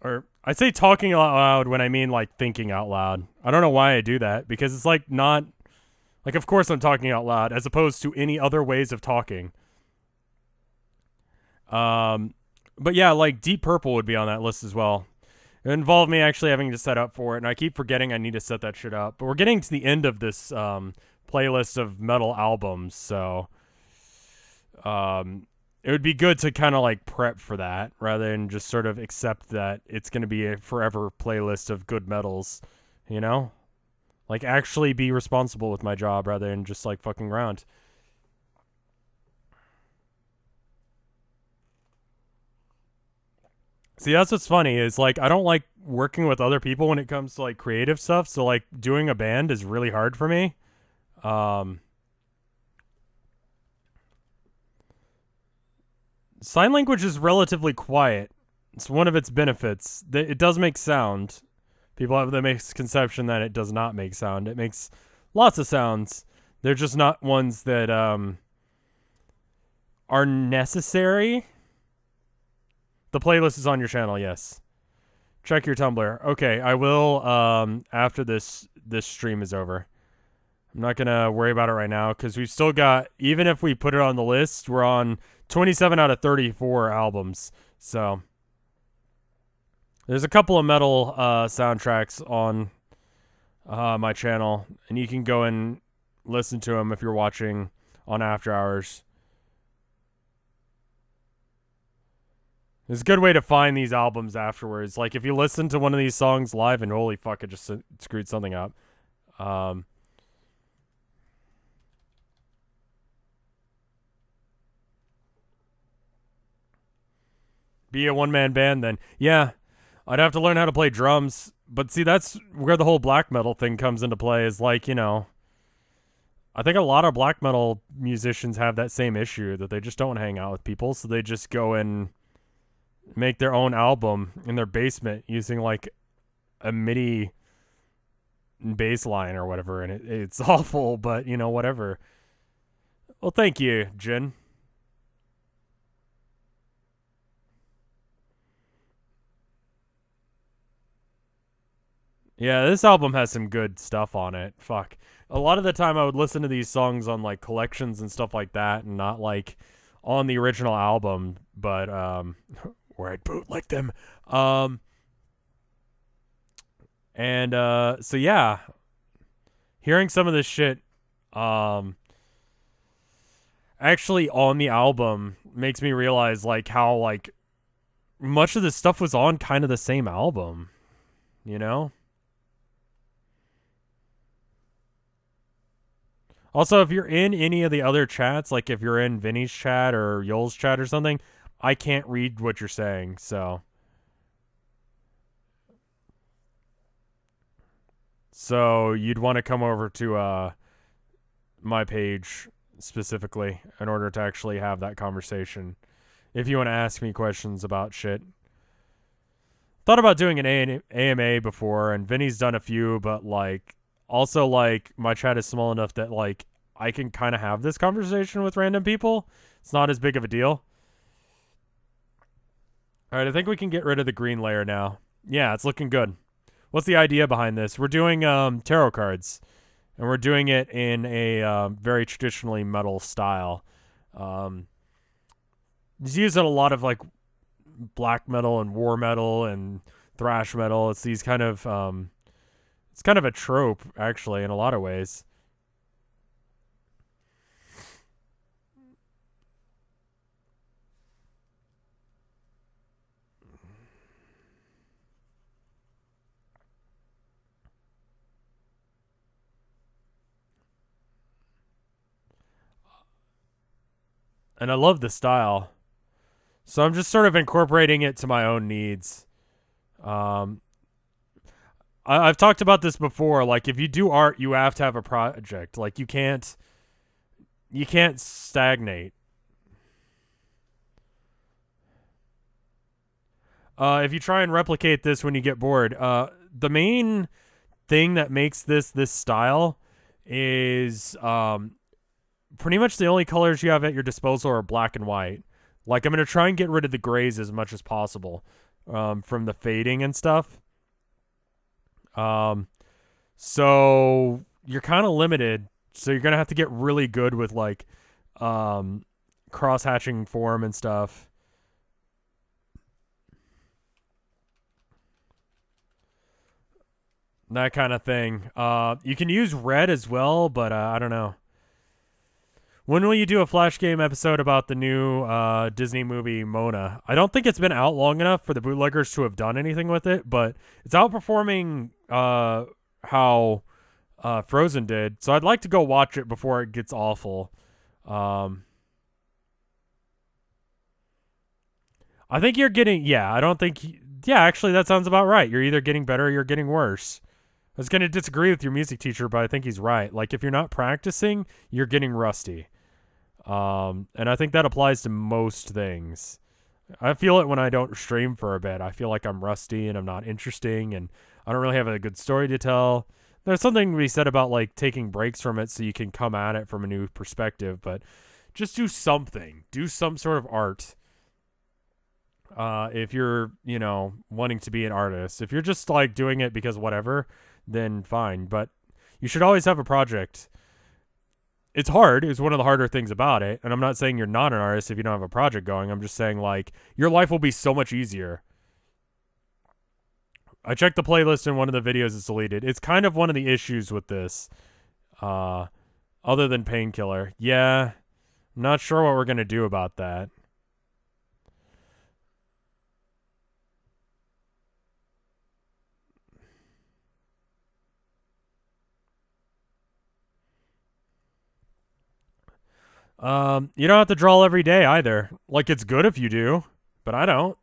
Or I say talking out loud when I mean like thinking out loud. I don't know why I do that, because it's like not like, of course I'm talking out loud as opposed to any other ways of talking. But yeah, like Deep Purple would be on that list as well. It involved me actually having to set up for it, and I keep forgetting I need to set that shit up. But we're getting to the end of this playlist of metal albums, so it would be good to kind of like prep for that rather than just sort of accept that it's going to be a forever playlist of good metals, you know? Like actually be responsible with my job rather than just like fucking around. See, that's what's funny is like I don't like working with other people when it comes to like creative stuff. So like doing a band is really hard for me. Sign language is relatively quiet. It's one of its benefits. It does make sound, People have the misconception that it does not make sound. It makes lots of sounds. They're just not ones that are necessary. The playlist is on your channel, yes. Check your Tumblr. Okay, I will after this stream is over. I'm not going to worry about it right now because we've still got, even if we put it on the list, we're on 27 out of 34 albums. So there's a couple of metal soundtracks on my channel, and you can go and listen to them if you're watching on After Hours. It's a good way to find these albums afterwards. Like, if you listen to one of these songs live and holy fuck, it just screwed something up. Be a one-man band then. Yeah, I'd have to learn how to play drums. But see, that's where the whole black metal thing comes into play, is like, you know, I think a lot of black metal musicians have that same issue, that they just don't hang out with people, so they just go and make their own album in their basement using like a MIDI bass line or whatever, and it's awful, but you know, whatever. Well, thank you, Jen. Yeah, this album has some good stuff on it. Fuck. A lot of the time I would listen to these songs on like collections and stuff like that, and not like on the original album, but where I'd bootleg them. So yeah, hearing some of this shit actually on the album makes me realize like how like much of this stuff was on kind of the same album, you know? Also, if you're in any of the other chats, like if you're in Vinny's chat or Yoel's chat or something, I can't read what you're saying, so. So you'd want to come over to my page specifically in order to actually have that conversation. If you want to ask me questions about shit. Thought about doing an AMA before, and Vinny's done a few, but like, also like my chat is small enough that like I can kind of have this conversation with random people. It's not as big of a deal. All right, I think we can get rid of the green layer now. Yeah, it's looking good. What's the idea behind this? We're doing tarot cards, and we're doing it in a very traditionally metal style. It's used in a lot of like black metal and war metal and thrash metal. It's these kind of it's kind of a trope, actually, in a lot of ways. And I love the style. So I'm just sort of incorporating it to my own needs. I've talked about this before. Like, if you do art, you have to have a project. Like, you can't stagnate. If you try and replicate this when you get bored, the main thing that makes this style is pretty much the only colors you have at your disposal are black and white. Like, I'm going to try and get rid of the grays as much as possible from the fading and stuff. So you're kind of limited. So you're going to have to get really good with, like, cross-hatching form and stuff. That kind of thing. You can use red as well, but I don't know. When will you do a Flash Game episode about the new Disney movie Mona? I don't think it's been out long enough for the bootleggers to have done anything with it, but it's outperforming how Frozen did. So I'd like to go watch it before it gets awful. I think you're getting... Yeah, I don't think... Yeah, actually, that sounds about right. You're either getting better or you're getting worse. I was going to disagree with your music teacher, but I think he's right. Like, if you're not practicing, you're getting rusty. And I think that applies to most things. I feel it when I don't stream for a bit. I feel like I'm rusty and I'm not interesting, and I don't really have a good story to tell. There's something to be said about like taking breaks from it so you can come at it from a new perspective, but just do something. Do some sort of art. If you're, wanting to be an artist. If you're just like doing it because whatever, then fine. But you should always have a project. It's hard. It's one of the harder things about it. And I'm not saying you're not an artist if you don't have a project going. I'm just saying like your life will be so much easier. I checked the playlist and one of the videos is deleted. It's kind of one of the issues with this. Other than Painkiller. Yeah. I'm not sure what we're going to do about that. You don't have to draw every day either. Like, it's good if you do, but I don't.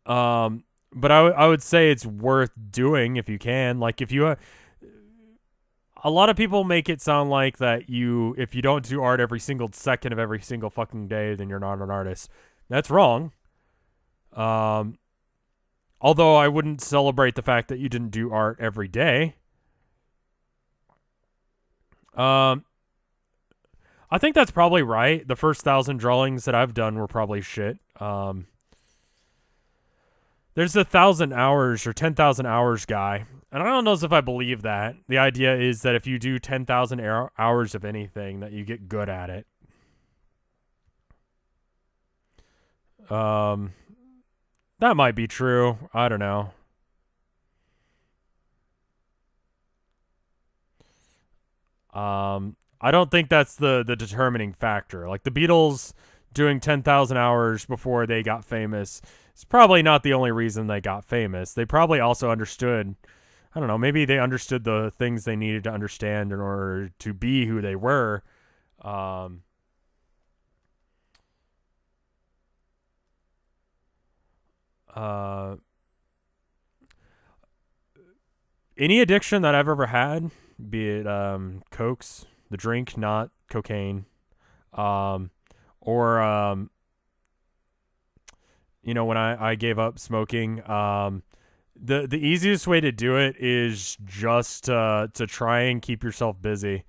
But I would say it's worth doing if you can. Like, if you, a lot of people make it sound like that if you don't do art every single second of every single fucking day, then you're not an artist. That's wrong. Although I wouldn't celebrate the fact that you didn't do art every day. I think that's probably right. The first 1,000 drawings that I've done were probably shit. There's 1,000 hours or 10,000 hours guy, and I don't know if I believe that. The idea is that if you do 10,000 hours of anything, that you get good at it. That might be true. I don't know. I don't think that's the determining factor. Like the Beatles doing 10,000 hours before they got famous is probably not the only reason they got famous. They probably also understood, I don't know, maybe they understood the things they needed to understand in order to be who they were. Any addiction that I've ever had, be it cokes, the drink, not cocaine, or when I gave up smoking, the easiest way to do it is just to try and keep yourself busy.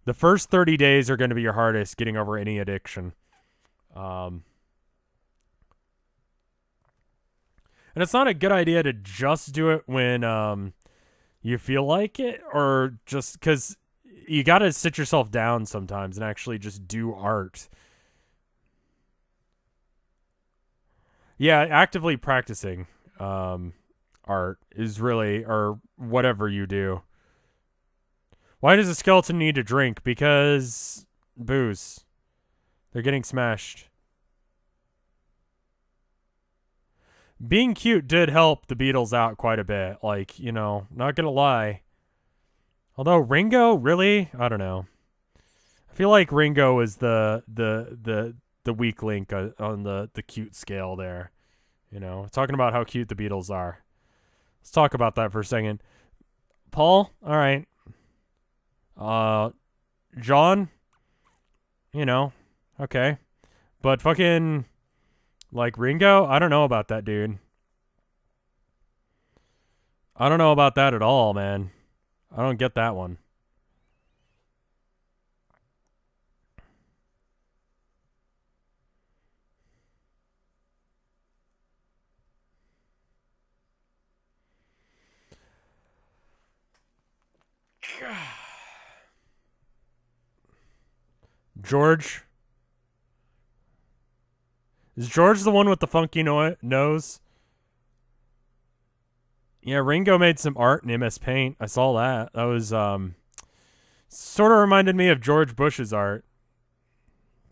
The first 30 days are going to be your hardest getting over any addiction. And it's not a good idea to just do it when you feel like it, or just because you got to sit yourself down sometimes and actually just do art. Yeah, actively practicing art is really, or whatever you do. Why does a skeleton need to drink? Because booze. They're getting smashed. Being cute did help the Beatles out quite a bit. Like, not gonna lie. Although Ringo, really? I don't know. I feel like Ringo is the weak link on the cute scale there. Talking about how cute the Beatles are. Let's talk about that for a second. Paul, all right. John, okay. But fucking, like, Ringo, I don't know about that, dude. I don't know about that at all, man. I don't get that one. George? Is George the one with the funky nose? Yeah, Ringo made some art in MS Paint. I saw that. That was sort of reminded me of George Bush's art.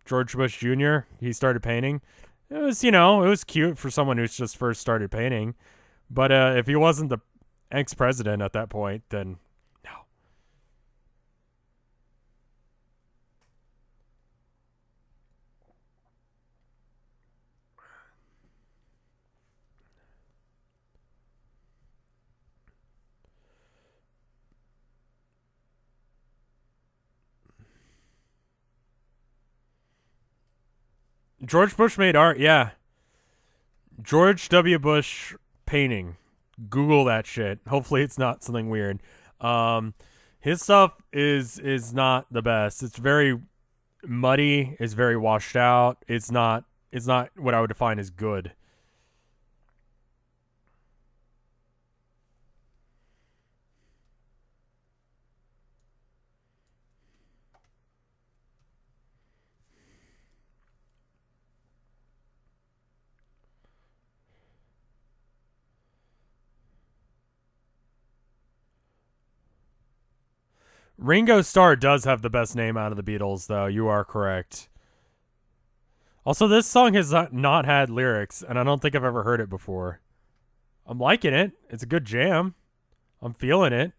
George Bush Jr. He started painting. It was, it was cute for someone who's just first started painting. But if he wasn't the ex-president at that point, then no. George Bush made art, yeah. George W. Bush painting. Google that shit. Hopefully it's not something weird. His stuff is not the best. It's very muddy. It's very washed out. It's not what I would define as good. Ringo Starr does have the best name out of the Beatles, though. You are correct. Also, this song has not had lyrics, and I don't think I've ever heard it before. I'm liking it. It's a good jam. I'm feeling it.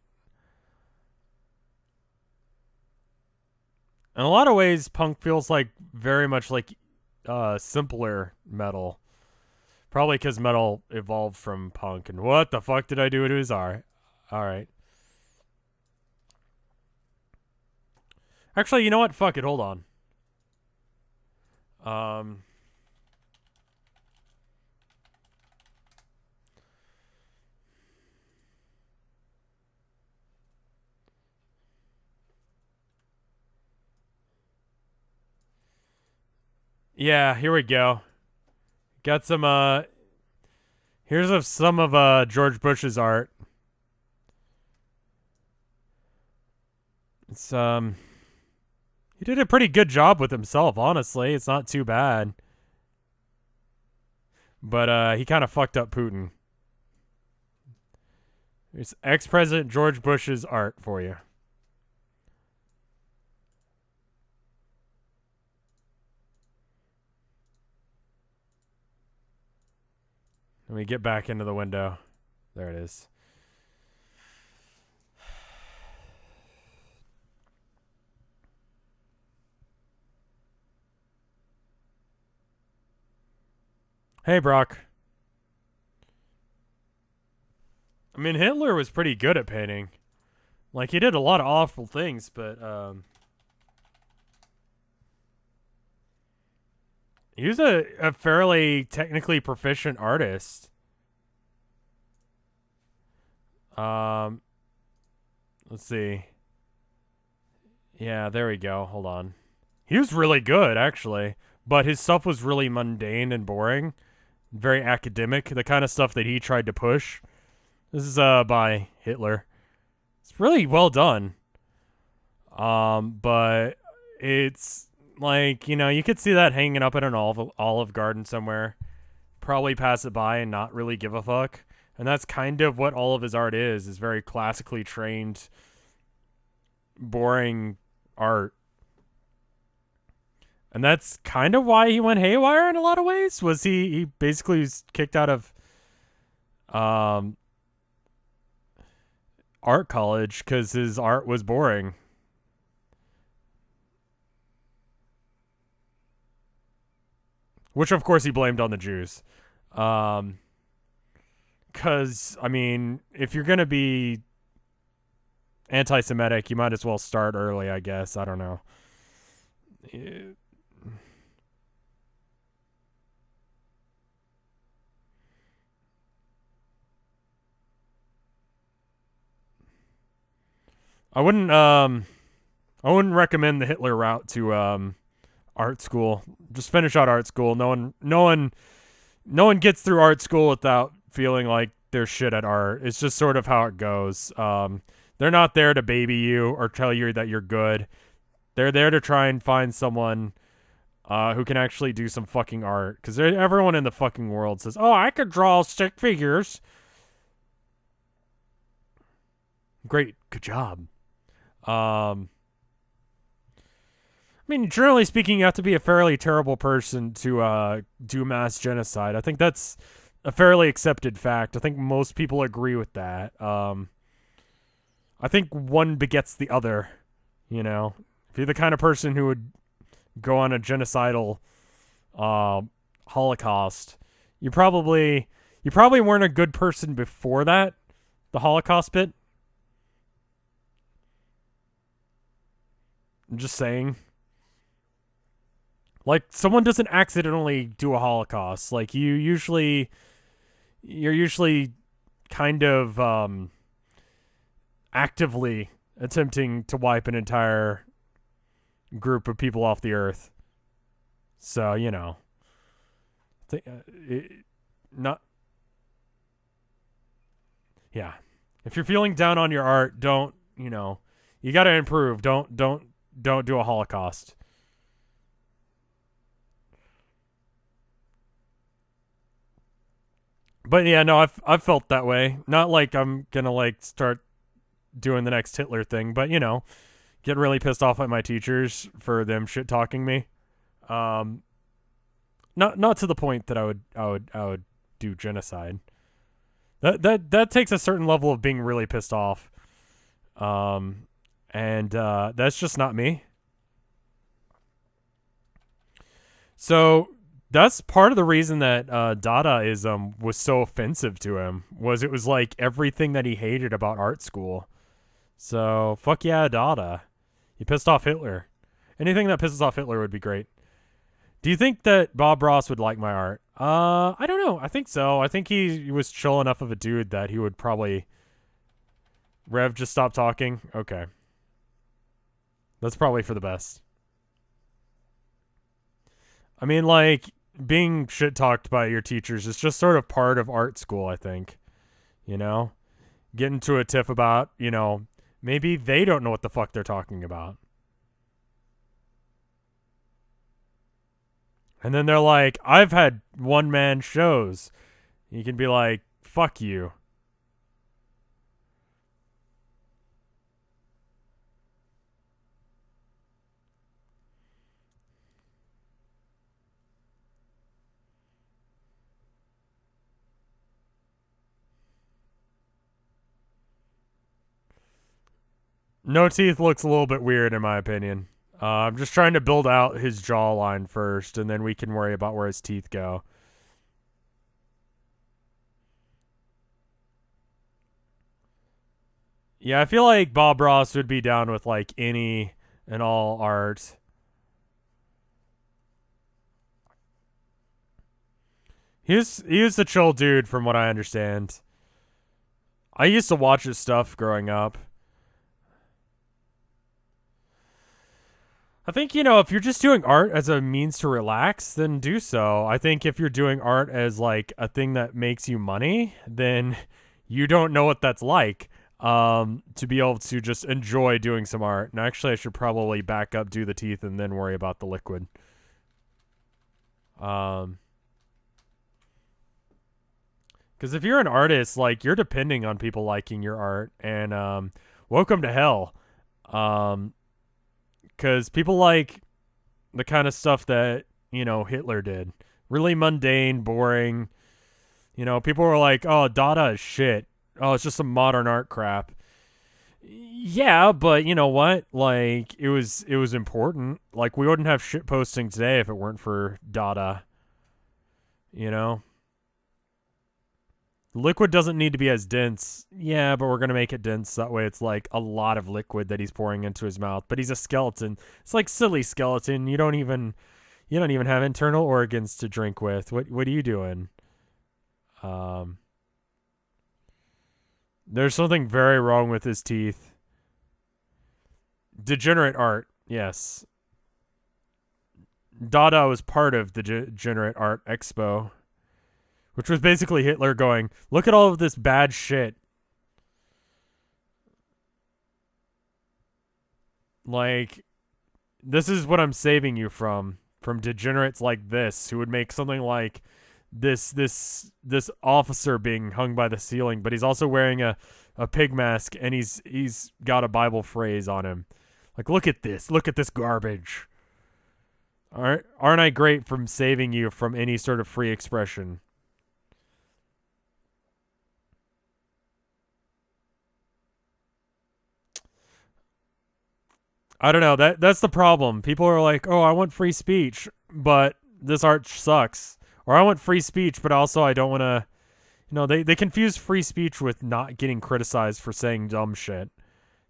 In a lot of ways, punk feels like very much like simpler metal. Probably because metal evolved from punk. And what the fuck did I do to his R? All right. Actually, you know what? Fuck it. Hold on. Yeah, here we go. Got some here's some of George Bush's art. It's he did a pretty good job with himself, honestly. It's not too bad. But he kind of fucked up Putin. There's ex-President George Bush's art for you. Let me get back into the window. There it is. Hey, Brock. I mean, Hitler was pretty good at painting. Like, he did a lot of awful things, but he was a fairly technically proficient artist. Let's see. Yeah, there we go. Hold on. He was really good, actually, but his stuff was really mundane and boring, very academic, the kind of stuff that he tried to push. This is by Hitler. It's really well done. But it's like, you know, you could see that hanging up in an olive garden somewhere. Probably pass it by and not really give a fuck. And that's kind of what all of his art is very classically trained, boring art. And that's kind of why he went haywire in a lot of ways. Was he basically was kicked out of art college because his art was boring. Which, of course, he blamed on the Jews. Because, I mean, if you're going to be anti-Semitic, you might as well start early, I guess. I don't know. I wouldn't recommend the Hitler route to art school. Just finish out art school. No one gets through art school without feeling like they're shit at art. It's just sort of how it goes. They're not there to baby you or tell you that you're good. They're there to try and find someone who can actually do some fucking art. Because everyone in the fucking world says, "Oh, I could draw stick figures." Great, good job. I mean, generally speaking, you have to be a fairly terrible person to do mass genocide. I think that's a fairly accepted fact. I think most people agree with that. I think one begets the other, you know? If you're the kind of person who would go on a genocidal Holocaust, you probably weren't a good person before that, the Holocaust bit. I'm just saying. Like, someone doesn't accidentally do a Holocaust. Like, you're usually kind of actively attempting to wipe an entire group of people off the earth. So, not yeah. If you're feeling down on your art, don't, you got to improve. Don't do a Holocaust. But yeah, no, I've felt that way. Not like I'm gonna like start doing the next Hitler thing, but get really pissed off at my teachers for them shit talking me. Um, not to the point that I would do genocide. That takes a certain level of being really pissed off. And that's just not me. So that's part of the reason that Dadaism was so offensive to him. It was like everything that he hated about art school. So fuck yeah, Dada. You pissed off Hitler. Anything that pisses off Hitler would be great. Do you think that Bob Ross would like my art? I don't know. I think so. I think he was chill enough of a dude that he would probably... Rev, just stop talking? Okay. That's probably for the best. I mean, like, being shit-talked by your teachers is just sort of part of art school, I think. Get into a tiff about, maybe they don't know what the fuck they're talking about. And then they're like, I've had one-man shows. You can be like, fuck you. No Teeth looks a little bit weird in my opinion. I'm just trying to build out his jawline first, and then we can worry about where his teeth go. Yeah, I feel like Bob Ross would be down with like any and all art. He was a chill dude from what I understand. I used to watch his stuff growing up. I think, if you're just doing art as a means to relax, then do so. I think if you're doing art as like a thing that makes you money, then you don't know what that's like. To be able to just enjoy doing some art. And actually, I should probably back up, do the teeth, and then worry about the liquid. Because if you're an artist, like, you're depending on people liking your art, and welcome to hell. Because people like the kind of stuff that, Hitler did. Really mundane, boring. People were like, oh, Dada is shit. Oh, it's just some modern art crap. Yeah, but you know what? Like, it was important. Like, we wouldn't have shit posting today if it weren't for Dada. Liquid doesn't need to be as dense. Yeah, but we're going to make it dense. That way it's like a lot of liquid that he's pouring into his mouth. But he's a skeleton. It's like silly skeleton. You don't even have internal organs to drink with. What are you doing? There's something very wrong with his teeth. Degenerate art. Yes. Dada was part of the Degenerate Art Expo. Which was basically Hitler going, look at all of this bad shit. Like, this is what I'm saving you from degenerates like this, who would make something like this officer being hung by the ceiling, but he's also wearing a pig mask, and he's got a Bible phrase on him. Like, look at this garbage. Aren't I great from saving you from any sort of free expression? I don't know. That's the problem. People are like, "Oh, I want free speech, but this art sucks." Or I want free speech, but also I don't want to, they confuse free speech with not getting criticized for saying dumb shit.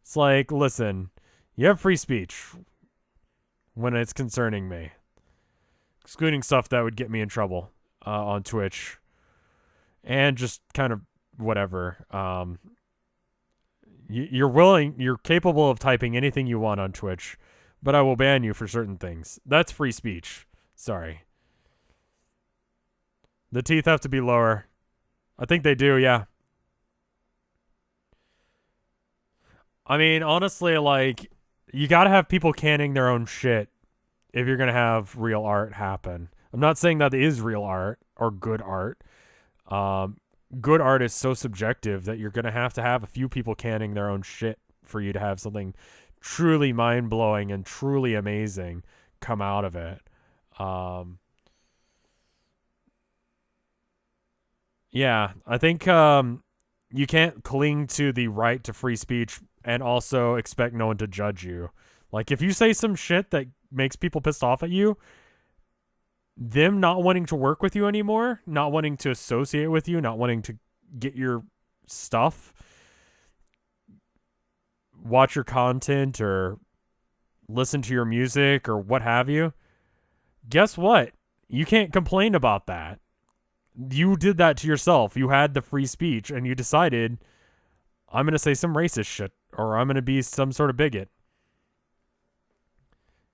It's like, listen, you have free speech when it's concerning me. Excluding stuff that would get me in trouble on Twitch. And just kind of whatever. You're capable of typing anything you want on Twitch, but I will ban you for certain things. That's free speech. Sorry. The teeth have to be lower. I think they do, yeah. I mean, honestly, like, you gotta have people canning their own shit if you're gonna have real art happen. I'm not saying that is real art or good art. Good art is so subjective that you're gonna have to have a few people canning their own shit for you to have something truly mind-blowing and truly amazing come out of it. Yeah, I think you can't cling to the right to free speech and also expect no one to judge you. Like, if you say some shit that makes people pissed off at you, them not wanting to work with you anymore, not wanting to associate with you, not wanting to get your stuff, watch your content, or listen to your music, or what have you, guess what? You can't complain about that. You did that to yourself. You had the free speech, and you decided, I'm going to say some racist shit, or I'm going to be some sort of bigot.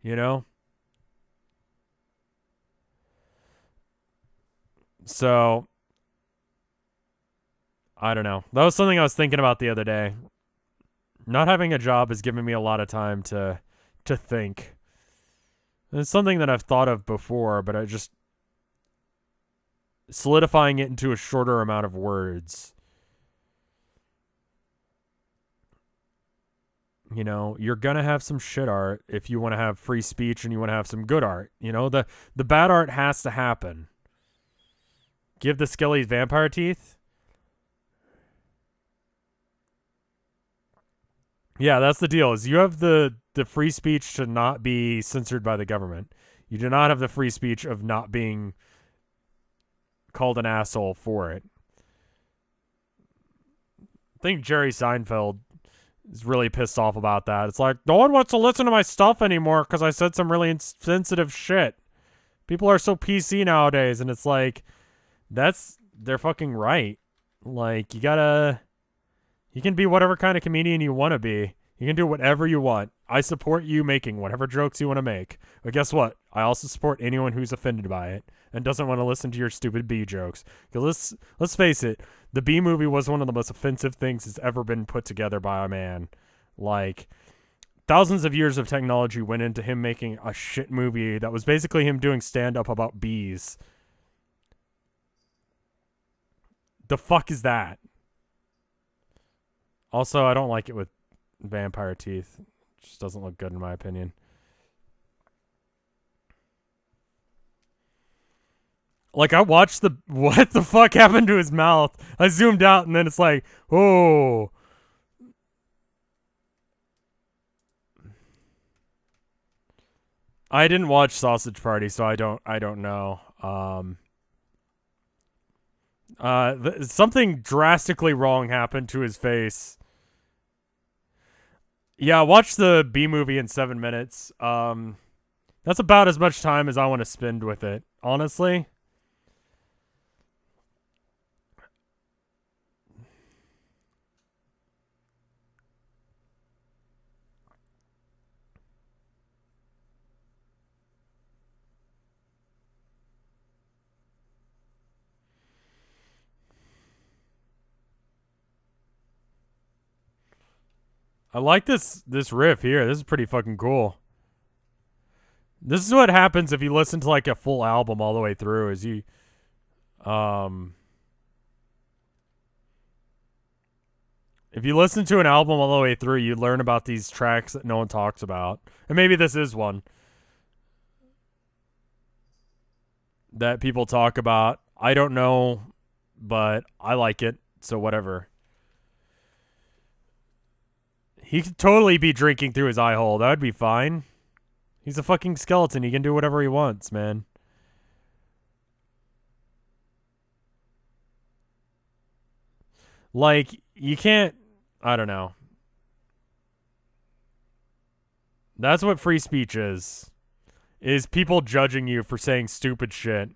You know? So, I don't know. That was something I was thinking about the other day. Not having a job has given me a lot of time to think. It's something that I've thought of before, but I just solidifying it into a shorter amount of words. You know, you're gonna have some shit art if you want to have free speech and you want to have some good art. You know, the bad art has to happen. Give the Skellies vampire teeth. Yeah, that's the deal. Is you have the free speech to not be censored by the government. You do not have the free speech of not being called an asshole for it. I think Jerry Seinfeld is really pissed off about that. It's like, no one wants to listen to my stuff anymore because I said some really insensitive shit. People are so PC nowadays, and it's like, they're fucking right. Like, you can be whatever kind of comedian you want to be. You can do whatever you want. I support you making whatever jokes you want to make. But guess what? I also support anyone who's offended by it and doesn't want to listen to your stupid bee jokes. Because let's face it, the Bee Movie was one of the most offensive things that's ever been put together by a man. Like, thousands of years of technology went into him making a shit movie that was basically him doing stand-up about bees. The fuck is that? Also, I don't like it with vampire teeth. It just doesn't look good in my opinion. Like, I watched what the fuck happened to his mouth? I zoomed out and then it's like, oh. I didn't watch Sausage Party, so I don't know. Something drastically wrong happened to his face. Yeah, watch the Bee Movie in 7 minutes. That's about as much time as I want to spend with it, honestly. I like this riff here. This is pretty fucking cool. This is what happens if you listen to like a full album all the way through. Is you, if you listen to an album all the way through, you learn about these tracks that no one talks about, and maybe this is one that people talk about. I don't know, but I like it, so whatever. He could totally be drinking through his eye hole. That would be fine. He's a fucking skeleton. He can do whatever he wants, man. Like, you can't... I don't know. That's what free speech is is people judging you for saying stupid shit.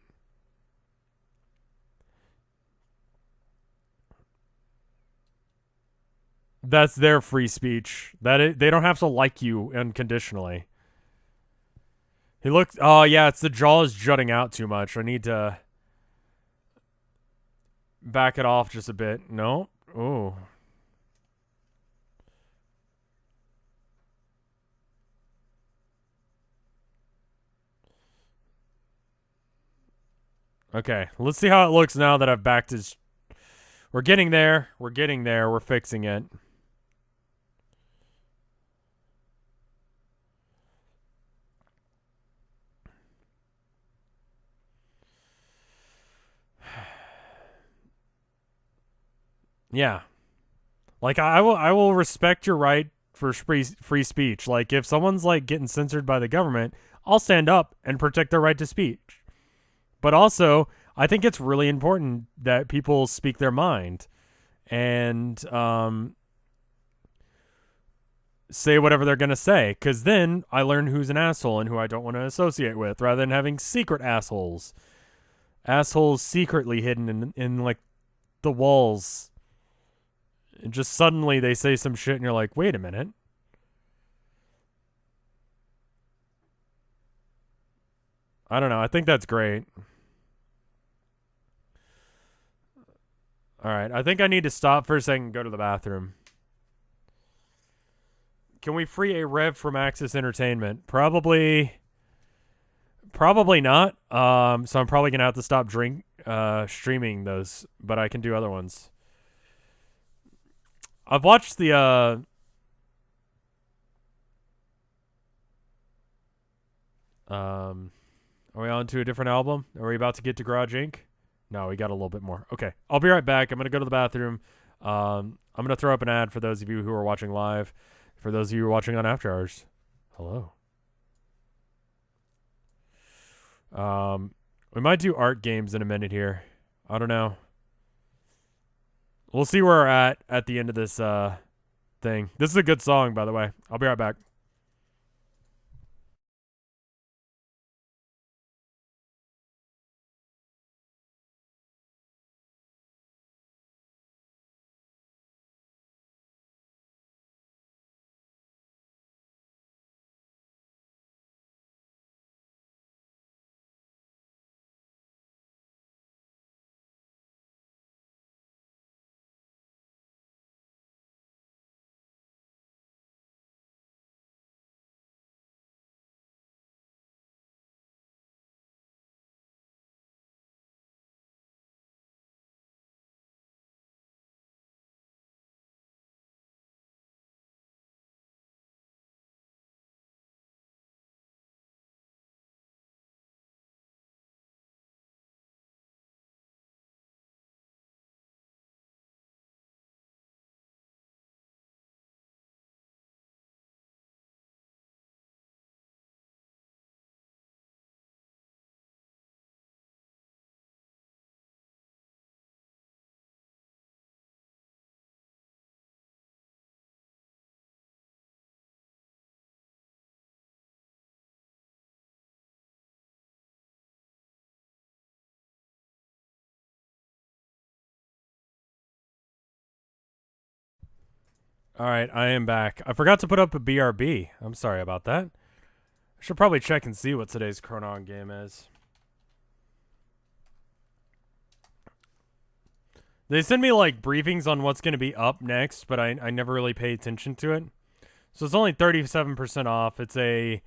That's their free speech. They don't have to like you unconditionally. He looks. Oh yeah, it's the jaw is jutting out too much. I need to back it off just a bit. No. Ooh. Okay, let's see how it looks now that I've backed his. We're getting there. We're getting there. We're fixing it. Yeah. Like I will respect your right for free speech. Like if someone's like getting censored by the government, I'll stand up and protect their right to speech. But also, I think it's really important that people speak their mind and say whatever they're going to say, cuz then I learn who's an asshole and who I don't want to associate with rather than having secret assholes. Assholes secretly hidden in like the walls. And just suddenly they say some shit and you're like, wait a minute. I don't know. I think that's great. All right. I think I need to stop for a second and go to the bathroom. Can we free a Rev from Access Entertainment? Probably not. So I'm probably going to have to stop streaming those, but I can do other ones. I've watched the are we on to a different album? Are we about to get to Garage Inc? No, we got a little bit more. Okay, I'll be right back. I'm going to go to the bathroom. I'm going to throw up an ad for those of you who are watching live. For those of you who are watching on After Hours, hello. We might do art games in a minute here. I don't know. We'll see where we're at the end of this thing. This is a good song, by the way. I'll be right back. All right, I am back. I forgot to put up a BRB. I'm sorry about that. I should probably check and see what today's Chronon game is. They send me like briefings on what's going to be up next, but I never really pay attention to it. So it's only 37% off. It's a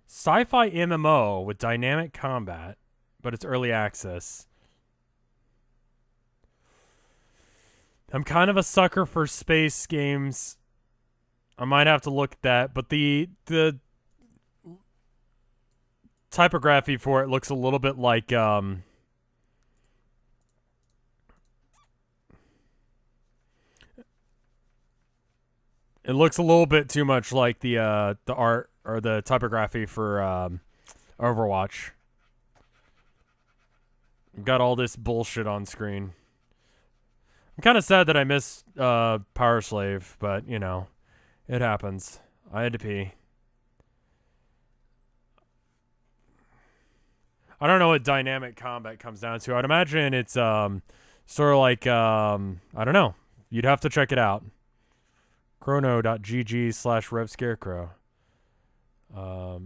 sci-fi MMO with dynamic combat, but it's early access. I'm kind of a sucker for space games. I might have to look at that, but the typography for it looks a little bit like it looks a little bit too much like the art or the typography for Overwatch. Got all this bullshit on screen. I'm kind of sad that I missed Power Slave, but you know, it happens. I had to pee. I don't know what dynamic combat comes down to. I'd imagine it's sort of like I don't know. You'd have to check it out. chrono.gg/RevScarecrow. I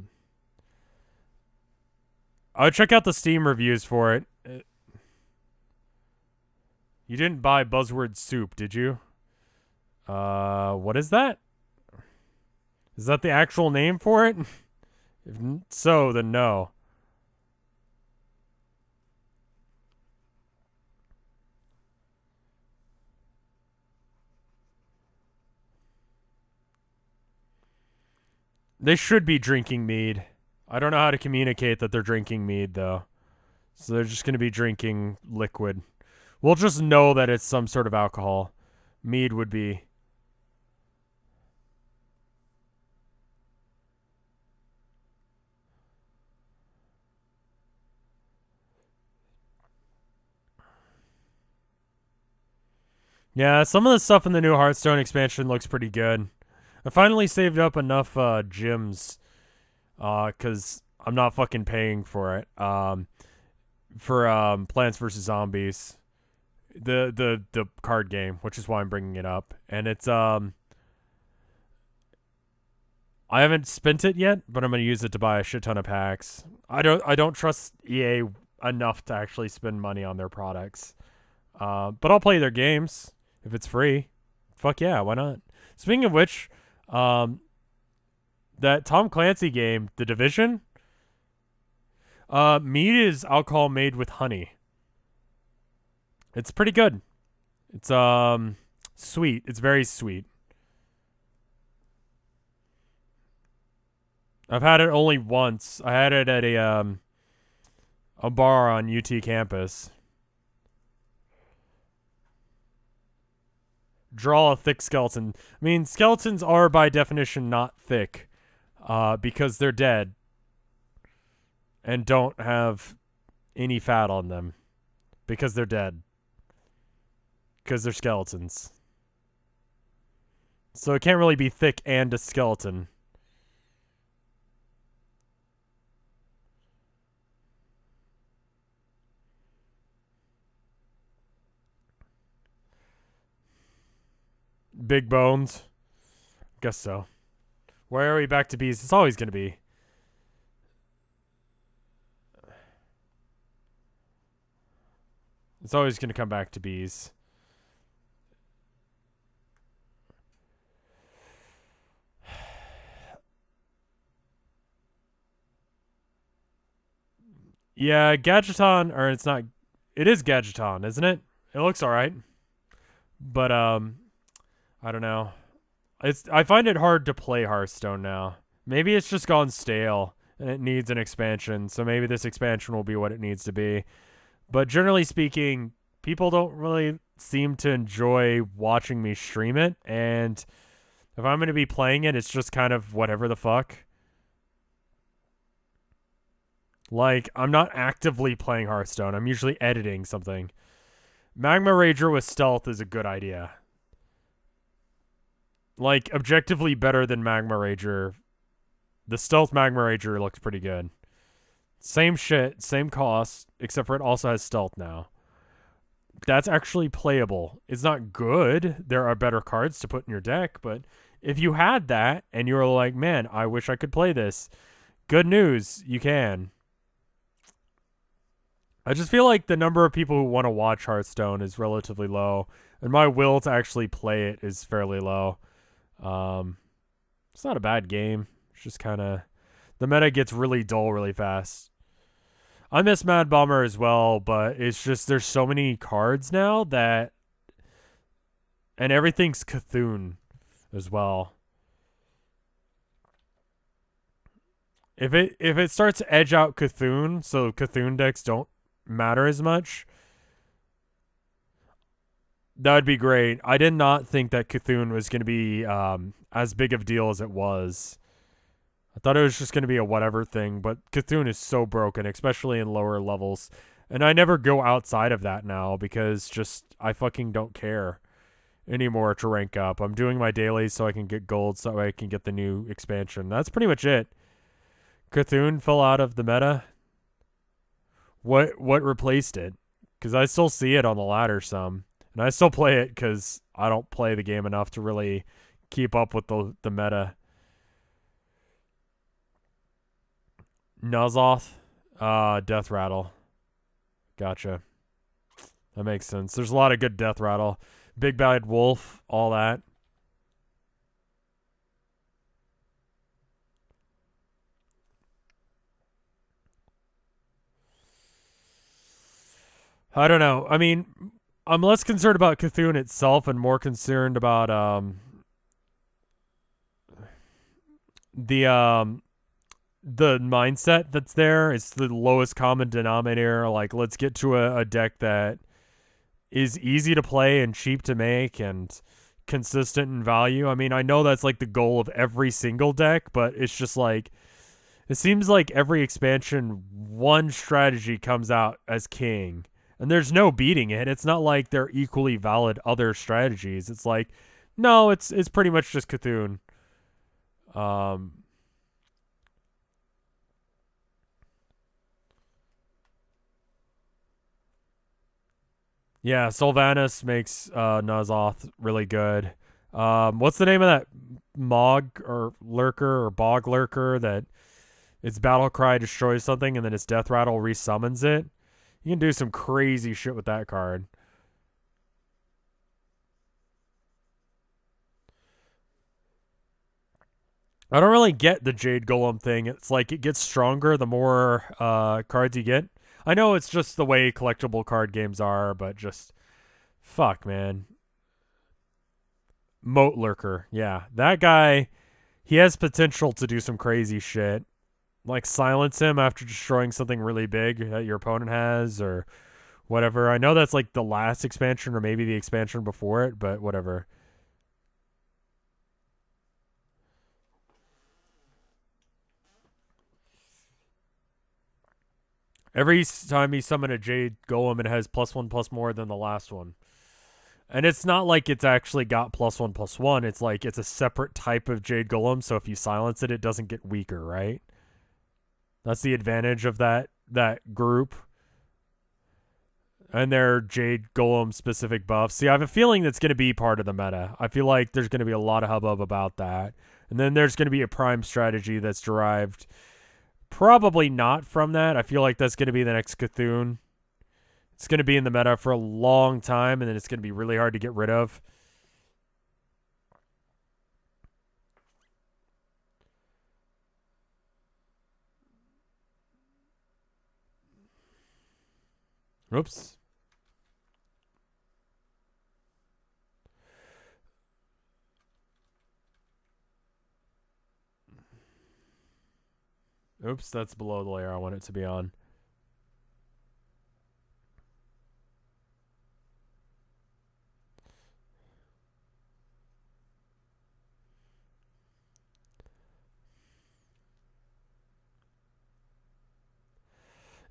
would check out the Steam reviews for it. You didn't buy Buzzword Soup, did you? What is that? Is that the actual name for it? If so, then no. They should be drinking mead. I don't know how to communicate that they're drinking mead, though. So they're just going to be drinking liquid. We'll just know that it's some sort of alcohol. Mead would be. Yeah, some of the stuff in the new Hearthstone expansion looks pretty good. I finally saved up enough gems because I'm not fucking paying for it. For Plants vs. Zombies. The card game, which is why I'm bringing it up. And it's I haven't spent it yet, but I'm going to use it to buy a shit ton of packs. I don't trust EA enough to actually spend money on their products. But I'll play their games if it's free. Fuck yeah, why not? Speaking of which, that Tom Clancy game, The Division, mead is alcohol made with honey. It's pretty good. It's sweet. It's very sweet. I've had it only once. I had it at a bar on UT campus. Draw a thick skeleton. I mean, skeletons are by definition not thick, because they're dead and don't have any fat on them because they're dead. Because they're skeletons. So it can't really be thick and a skeleton. Big bones. Guess so. Where are we back to bees? It's always going to be. It's always going to come back to bees. Yeah, Gadgeton, or it's not. It is Gadgeton, isn't it? It looks alright. But, I don't know. I find it hard to play Hearthstone now. Maybe it's just gone stale and it needs an expansion. So maybe this expansion will be what it needs to be. But generally speaking, people don't really seem to enjoy watching me stream it. And if I'm going to be playing it, it's just kind of whatever the fuck. Like, I'm not actively playing Hearthstone. I'm usually editing something. Magma Rager with stealth is a good idea. Like, objectively better than Magma Rager. The stealth Magma Rager looks pretty good. Same shit, same cost, except for it also has stealth now. That's actually playable. It's not good. There are better cards to put in your deck, but if you had that and you were like, man, I wish I could play this, good news, you can. I just feel like the number of people who want to watch Hearthstone is relatively low, and my will to actually play it is fairly low. It's not a bad game. It's just kind of... The meta gets really dull really fast. I miss Mad Bomber as well, but it's just there's so many cards now that... And everything's Cthulhu as well. If it starts to edge out Cthulhu, so Cthulhu decks don't matter as much, that would be great. I did not think that Cthulhu was going to be as big of a deal as it was. I thought it was just going to be a whatever thing, but Cthulhu is so broken, especially in lower levels. And I never go outside of that now because just I fucking don't care anymore to rank up. I'm doing my dailies so I can get gold so I can get the new expansion. That's pretty much it. Cthulhu fell out of the meta. What replaced it? Because I still see it on the ladder some, and I still play it because I don't play the game enough to really keep up with the meta. Nuzzoth, Death Rattle. Gotcha. That makes sense. There's a lot of good Death Rattle. Big Bad Wolf, all that. I don't know. I mean, I'm less concerned about Cthulhu itself and more concerned about the the mindset that's there. It's the lowest common denominator. Like, let's get to a deck that is easy to play and cheap to make and consistent in value. I mean, I know that's like the goal of every single deck, but it's just like it seems like every expansion one strategy comes out as king and there's no beating it. It's not like they're equally valid other strategies. It's like no, it's pretty much just Cthulhu. Um Yeah, Sylvanas makes Nuzzoth really good. What's the name of that Mog or Lurker or Bog Lurker that its battle cry destroys something and then its death rattle resummons it? You can do some crazy shit with that card. I don't really get the Jade Golem thing. It's like it gets stronger the more cards you get. I know it's just the way collectible card games are, but just fuck, man. Moat Lurker. Yeah. That guy, he has potential to do some crazy shit. Like silence him after destroying something really big that your opponent has or whatever. I know that's like the last expansion or maybe the expansion before it, but whatever. Every time you summon a Jade Golem, it has +1/+1 more than the last one. And it's not like it's actually got +1/+1. It's like it's a separate type of Jade Golem, so if you silence it, it doesn't get weaker, right? That's the advantage of that group. And their Jade Golem specific buffs. See, I have a feeling that's going to be part of the meta. I feel like there's going to be a lot of hubbub about that. And then there's going to be a prime strategy that's derived probably not from that. I feel like that's going to be the next Cthulhu. It's going to be in the meta for a long time, and then it's going to be really hard to get rid of. Oops. Oops, that's below the layer I want it to be on.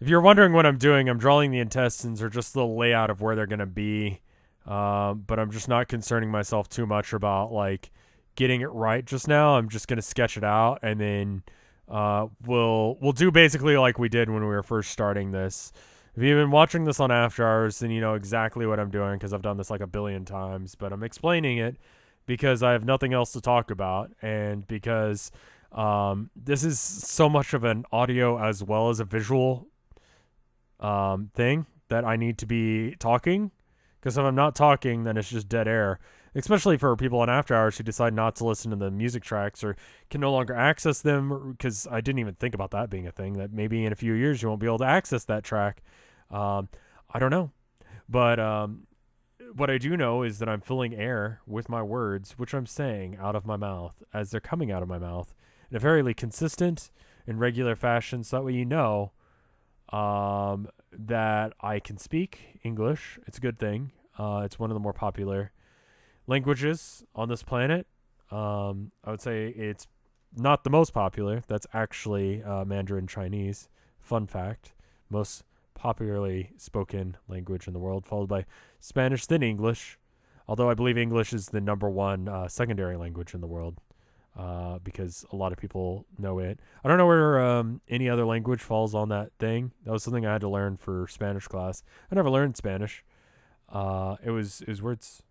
If you're wondering what I'm doing, I'm drawing the intestines or just the layout of where they're going to be. But I'm just not concerning myself too much about like getting it right just now. I'm just going to sketch it out and then we'll do basically like we did when we were first starting this. If you've been watching this on After Hours, then you know exactly what I'm doing because I've done this like a billion times. But I'm explaining it because I have nothing else to talk about and because this is so much of an audio as well as a visual thing that I need to be talking. Because if I'm not talking, then it's just dead air. Especially for people on After Hours who decide not to listen to the music tracks or can no longer access them. Because I didn't even think about that being a thing. That maybe in a few years you won't be able to access that track. I don't know. But what I do know is that I'm filling air with my words, which I'm saying out of my mouth as they're coming out of my mouth in a very consistent and regular fashion. So that way you know that I can speak English. It's a good thing. It's one of the more popular languages on this planet. I would say it's not the most popular. That's actually Mandarin Chinese. Fun fact. Most popularly spoken language in the world, followed by Spanish, then English. Although I believe English is the number one secondary language in the world. because a lot of people know it. I don't know where any other language falls on that thing. That was something I had to learn for Spanish class. I never learned Spanish. It was words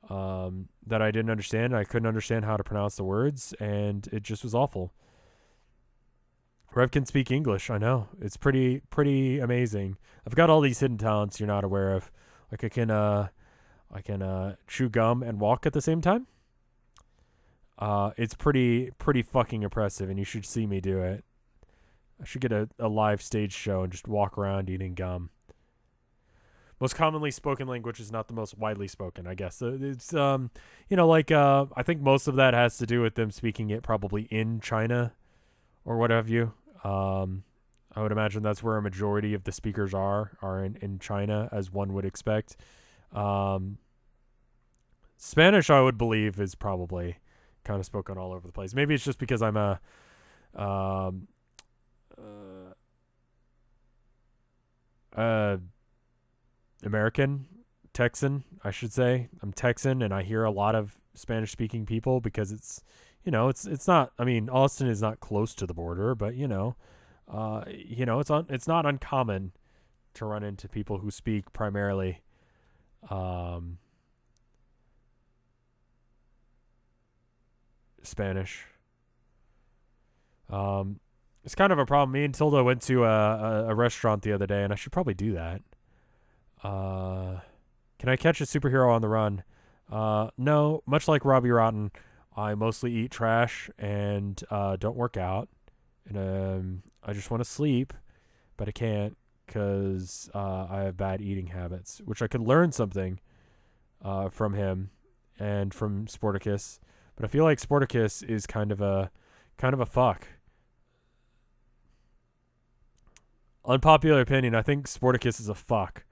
that I didn't understand. I couldn't understand how to pronounce the words, and it just was awful. Rev can speak English. I know, it's pretty amazing. I've got all these hidden talents you're not aware of. Like I can chew gum and walk at the same time. It's pretty fucking impressive, and you should see me do it. I should get a live stage show and just walk around eating gum. Most commonly spoken language is not the most widely spoken, I guess. It's I think most of that has to do with them speaking it probably in China or what have you. I would imagine that's where a majority of the speakers are in China, as one would expect. Spanish, I would believe, is probably kind of spoken all over the place. Maybe it's just because I'm a American Texan, I should say. I'm Texan, and I hear a lot of Spanish-speaking people because it's not. I mean, Austin is not close to the border, but it's not uncommon to run into people who speak primarily Spanish. It's kind of a problem. Me and Tilda went to a restaurant the other day, and I should probably do that. Can I catch a superhero on the run? No. Much like Robbie Rotten, I mostly eat trash and don't work out. And I just want to sleep, but I can't because I have bad eating habits, which I could learn something from him and from Sporticus. But I feel like Sporticus is kind of a fuck. Unpopular opinion, I think Sporticus is a fuck.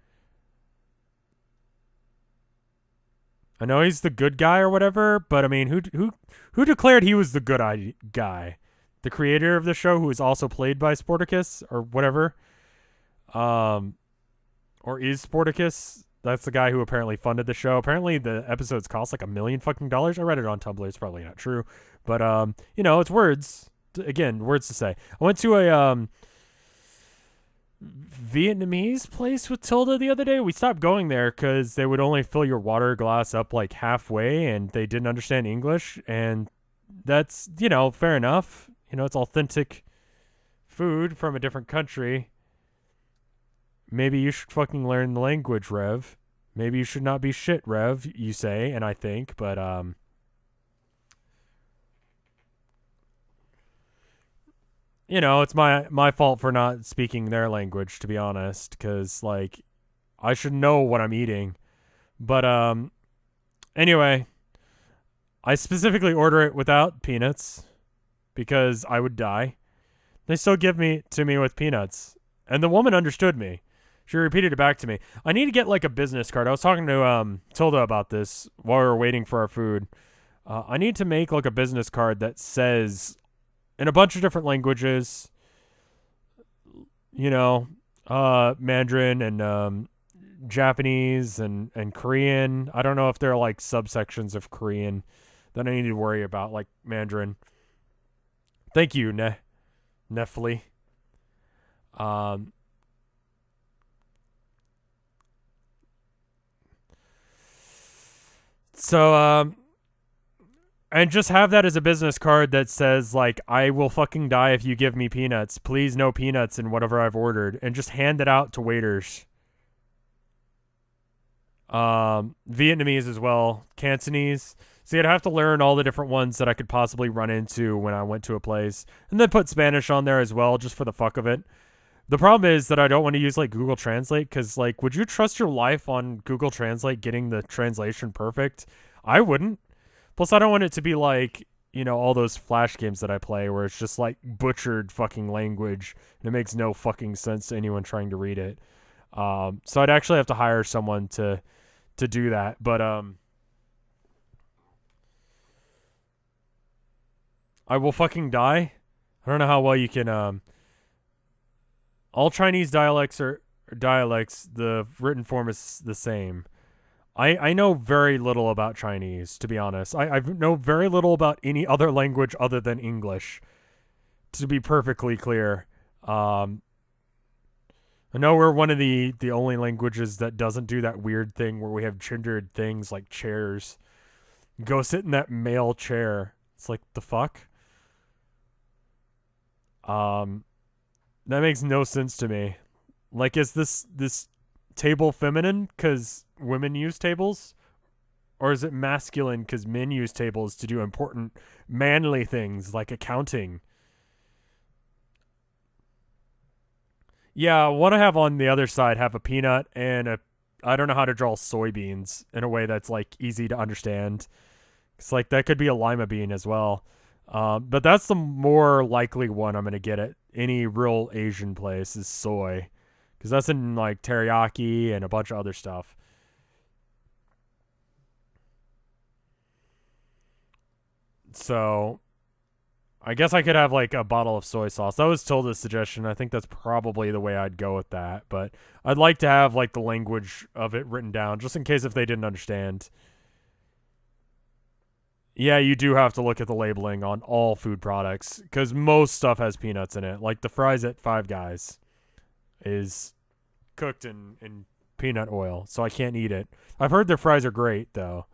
I know he's the good guy or whatever, but I mean, who declared he was the good guy? The creator of the show, who is also played by Sporticus or whatever, or is Sporticus? That's the guy who apparently funded the show. Apparently, the episodes cost like $1 million fucking dollars. I read it on Tumblr. It's probably not true, but it's words. Again, words to say. I went to a Vietnamese place with Tilda the other day. We stopped going there because they would only fill your water glass up like halfway, and they didn't understand English, and that's fair enough. It's authentic food from a different country. Maybe you should fucking learn the language, Rev. Maybe you should not be shit, Rev, you say, and I think, but it's my fault for not speaking their language, to be honest, because like I should know what I'm eating. But anyway, I specifically order it without peanuts because I would die. They still give me to me with peanuts, and the woman understood me. She repeated it back to me. I need to get like a business card. I was talking to Tilda about this while we were waiting for our food. I need to make like a business card that says, in a bunch of different languages, Mandarin and Japanese and Korean. I don't know if there are like subsections of Korean that I need to worry about, like Mandarin. Thank you, Nefli. And just have that as a business card that says, like, I will fucking die if you give me peanuts. Please, no peanuts in whatever I've ordered. And just hand it out to waiters. Vietnamese as well. Cantonese. See, I'd have to learn all the different ones that I could possibly run into when I went to a place. And then put Spanish on there as well, just for the fuck of it. The problem is that I don't want to use, like, Google Translate, because, like, would you trust your life on Google Translate getting the translation perfect? I wouldn't. Plus, I don't want it to be like, all those Flash games that I play where it's just, like, butchered fucking language, and it makes no fucking sense to anyone trying to read it. So I'd actually have to hire someone to do that. But I will fucking die. I don't know how well you can... all Chinese dialects, the written form is the same. I know very little about Chinese, to be honest. I know very little about any other language other than English, to be perfectly clear. Um, I know we're one of the only languages that doesn't do that weird thing where we have gendered things like chairs. Go sit in that male chair. It's like, the fuck? Um, that makes no sense to me. Like, is this table feminine because women use tables? Or is it masculine because men use tables to do important manly things like accounting? Yeah, what I have on the other side have a peanut and a. I don't know how to draw soybeans in a way that's like easy to understand. It's like that could be a lima bean as well. But that's the more likely one I'm gonna get at any real Asian place is soy, because that's in like teriyaki and a bunch of other stuff. So I guess I could have like a bottle of soy sauce. That was Tilda's suggestion. I think that's probably the way I'd go with that. But I'd like to have like the language of it written down just in case if they didn't understand. Yeah, you do have to look at the labeling on all food products because most stuff has peanuts in it. Like the fries at Five Guys is cooked in peanut oil, so I can't eat it. I've heard their fries are great though.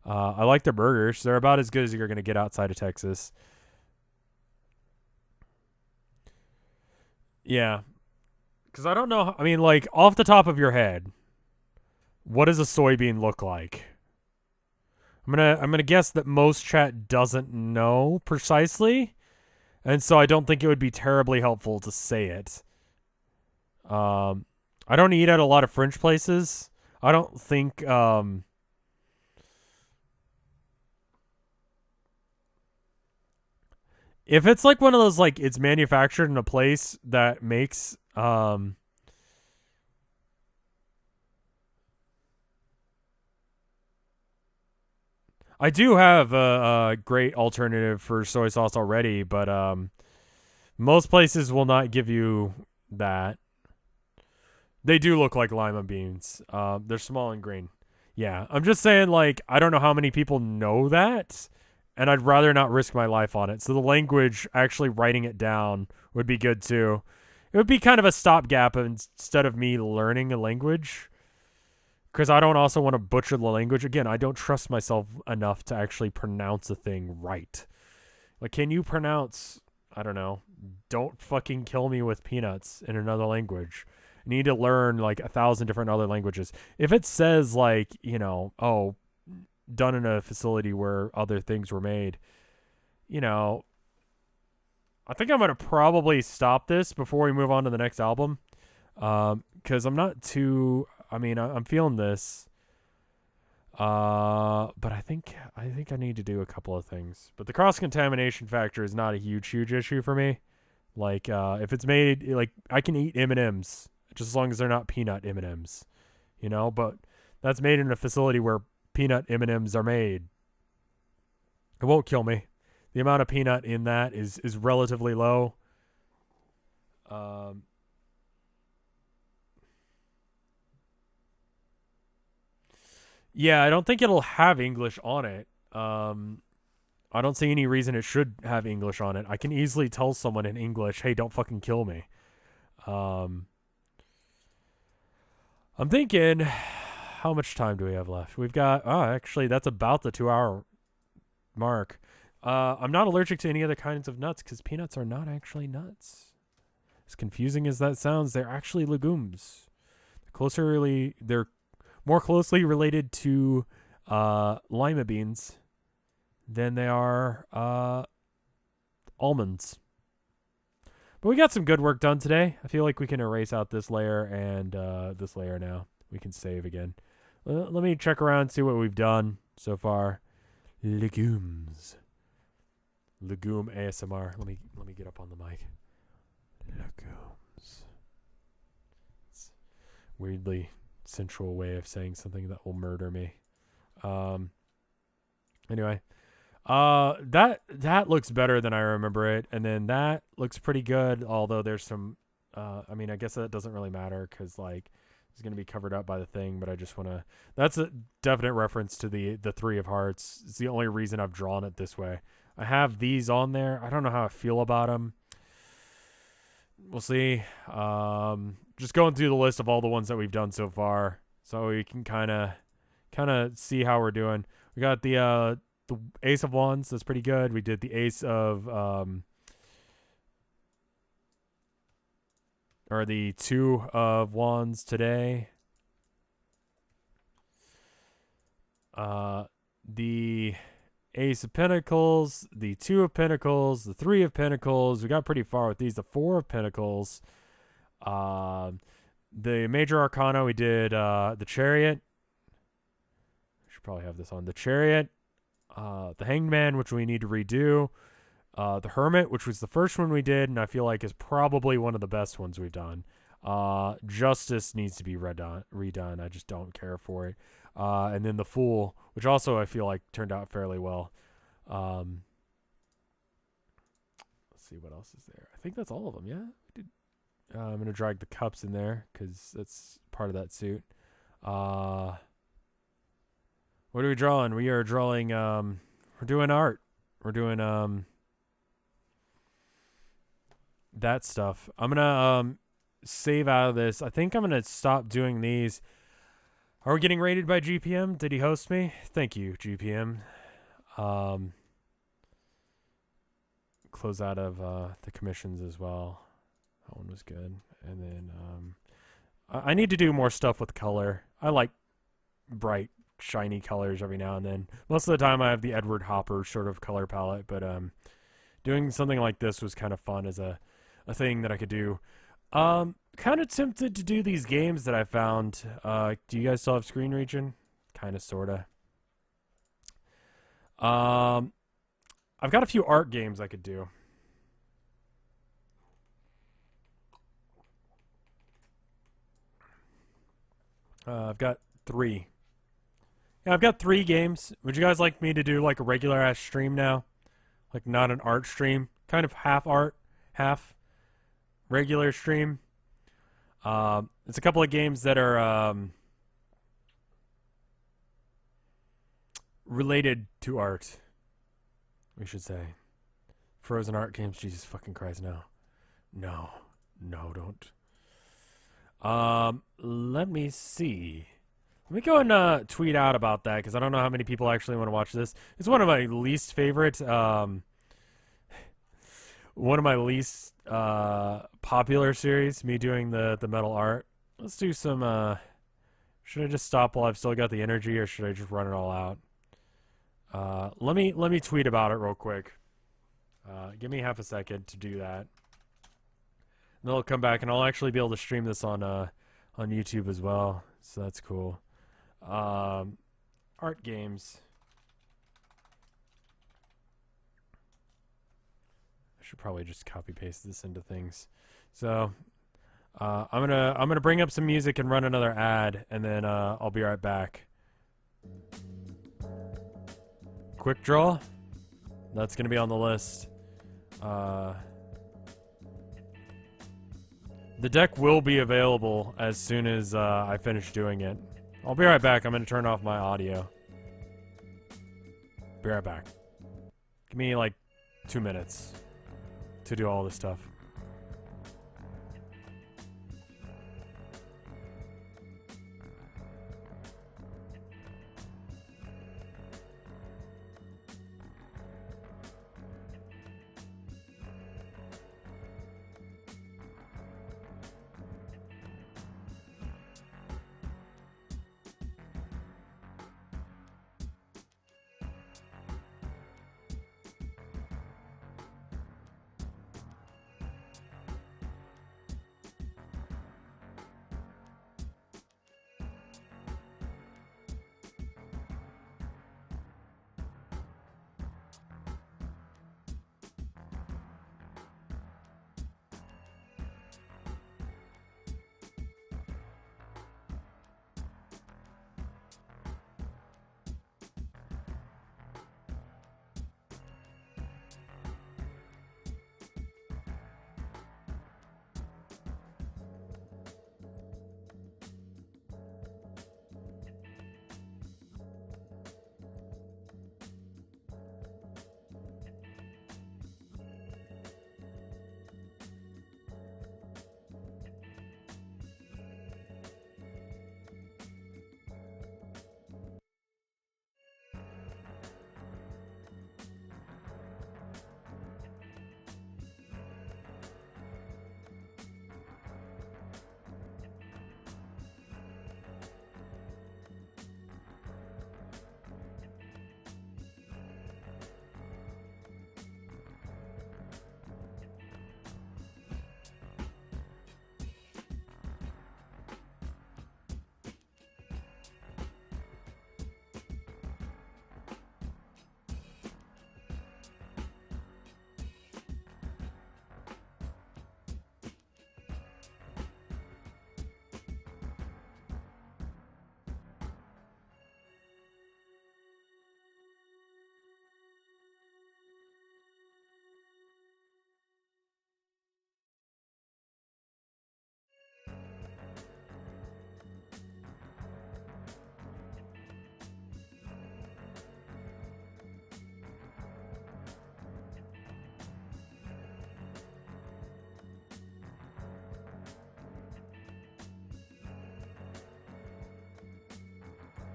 I like their burgers. They're about as good as you're gonna get outside of Texas. Yeah, because I don't know. I mean, like off the top of your head, what does a soybean look like? I'm gonna guess that most chat doesn't know precisely, and so I don't think it would be terribly helpful to say it. Um, I don't eat at a lot of French places. I don't think if it's like one of those like it's manufactured in a place that makes I do have a great alternative for soy sauce already, but most places will not give you that. They do look like lima beans. They're small and green. Yeah, I'm just saying, like, I don't know how many people know that, and I'd rather not risk my life on it. So the language, actually writing it down, would be good too. It would be kind of a stopgap instead of me learning a language, because I don't also want to butcher the language. Again, I don't trust myself enough to actually pronounce a thing right. Like, can you pronounce, I don't know, don't fucking kill me with peanuts in another language? I need to learn like 1,000 different other languages. If it says like, oh, done in a facility where other things were made, you know, I think I'm going to probably stop this before we move on to the next album. Because I'm not too, I mean, I'm feeling this. But I think I need to do a couple of things. But the cross contamination factor is not a huge issue for me. Like, if it's made like I can eat M&Ms just as long as they're not peanut M&Ms, But that's made in a facility where peanut M&Ms are made. It won't kill me. The amount of peanut in that is relatively low. Um, yeah, I don't think it'll have English on it. I don't see any reason it should have English on it. I can easily tell someone in English, "Hey, don't fucking kill me." Um, I'm thinking, how much time do we have left? We've got, actually, that's about the 2 hour mark. I'm not allergic to any other kinds of nuts because peanuts are not actually nuts. As confusing as that sounds, they're actually legumes. They're more closely related to lima beans than they are almonds. But we got some good work done today. I feel like we can erase out this layer and this layer now. We can save again. Let me check around and see what we've done so far. Legumes. Legume ASMR. Let me get up on the mic. Legumes. It's a weirdly sensual way of saying something that will murder me. Anyway. That looks better than I remember it, and then that looks pretty good. Although there's some, I mean, I guess that doesn't really matter because like is going to be covered up by the thing, but I just want to. That's a definite reference to the Three of Hearts. It's the only reason I've drawn it this way. I have these on there. I don't know how I feel about them. We'll see. Just going through the list of all the ones that we've done so far, so we can kind of see how we're doing. We got the Ace of Wands. That's pretty good. We did the Ace of or the Two of Wands today. The Ace of Pentacles, the Two of Pentacles, the Three of Pentacles. We got pretty far with these. The Four of Pentacles. The Major Arcana, we did the Chariot. I should probably have this on. The Chariot. The Hanged Man, which we need to redo. The Hermit, which was the first one we did, and I feel like is probably one of the best ones we've done. Justice needs to be redone. I just don't care for it. And then the Fool, which also I feel like turned out fairly well. Let's see what else is there. I think that's all of them. Yeah, we did. I'm gonna drag the cups in there because that's part of that suit. What are we drawing? We are drawing. We're doing art. We're doing that stuff. I'm gonna save out of this. I think I'm gonna stop doing these. Are we getting rated by GPM? Did he host me? Thank you, GPM. Close out of the commissions as well. That one was good. And then I need to do more stuff with color. I like bright, shiny colors every now and then. Most of the time I have the Edward Hopper sort of color palette, but doing something like this was kind of fun as a thing that I could do. Kind of tempted to do these games that I found. Do you guys still have screen region? Kind of, sort of. I've got a few art games I could do. I've got 3. Yeah, I've got 3 games. Would you guys like me to do like a regular ass stream now? Like not an art stream? Kind of half art, half regular stream. It's a couple of games that are related to art, we should say. Frozen art games, Jesus fucking Christ, no. No, don't. Let me see. Let me go and tweet out about that, because I don't know how many people actually want to watch this. It's one of my least favorite, popular series, me doing the metal art. Let's do some, should I just stop while I've still got the energy, or should I just run it all out? Let me tweet about it real quick. Give me half a second to do that. And then I'll come back and I'll actually be able to stream this on YouTube as well. So that's cool. Art games. I should probably just copy paste this into things. So I'm gonna bring up some music and run another ad, and then I'll be right back. Quick draw. That's gonna be on the list. The deck will be available as soon as I finish doing it. I'll be right back. I'm going to turn off my audio. Be right back. Give me like 2 minutes to do all this stuff.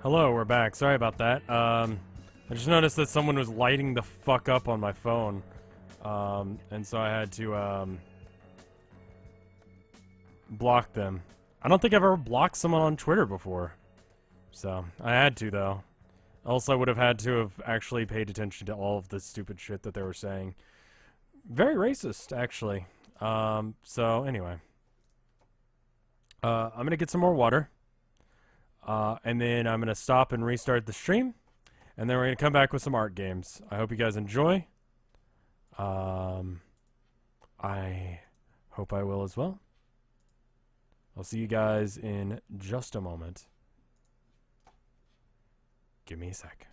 Hello, we're back. Sorry about that. I just noticed that someone was lighting the fuck up on my phone. And so I had to, block them. I don't think I've ever blocked someone on Twitter before. So, I had to, though. Else I would have had to have actually paid attention to all of the stupid shit that they were saying. Very racist, actually. So, anyway. I'm gonna get some more water. And then I'm gonna stop and restart the stream. And then we're gonna come back with some art games. I hope you guys enjoy. I hope I will as well. I'll see you guys in just a moment. Give me a sec.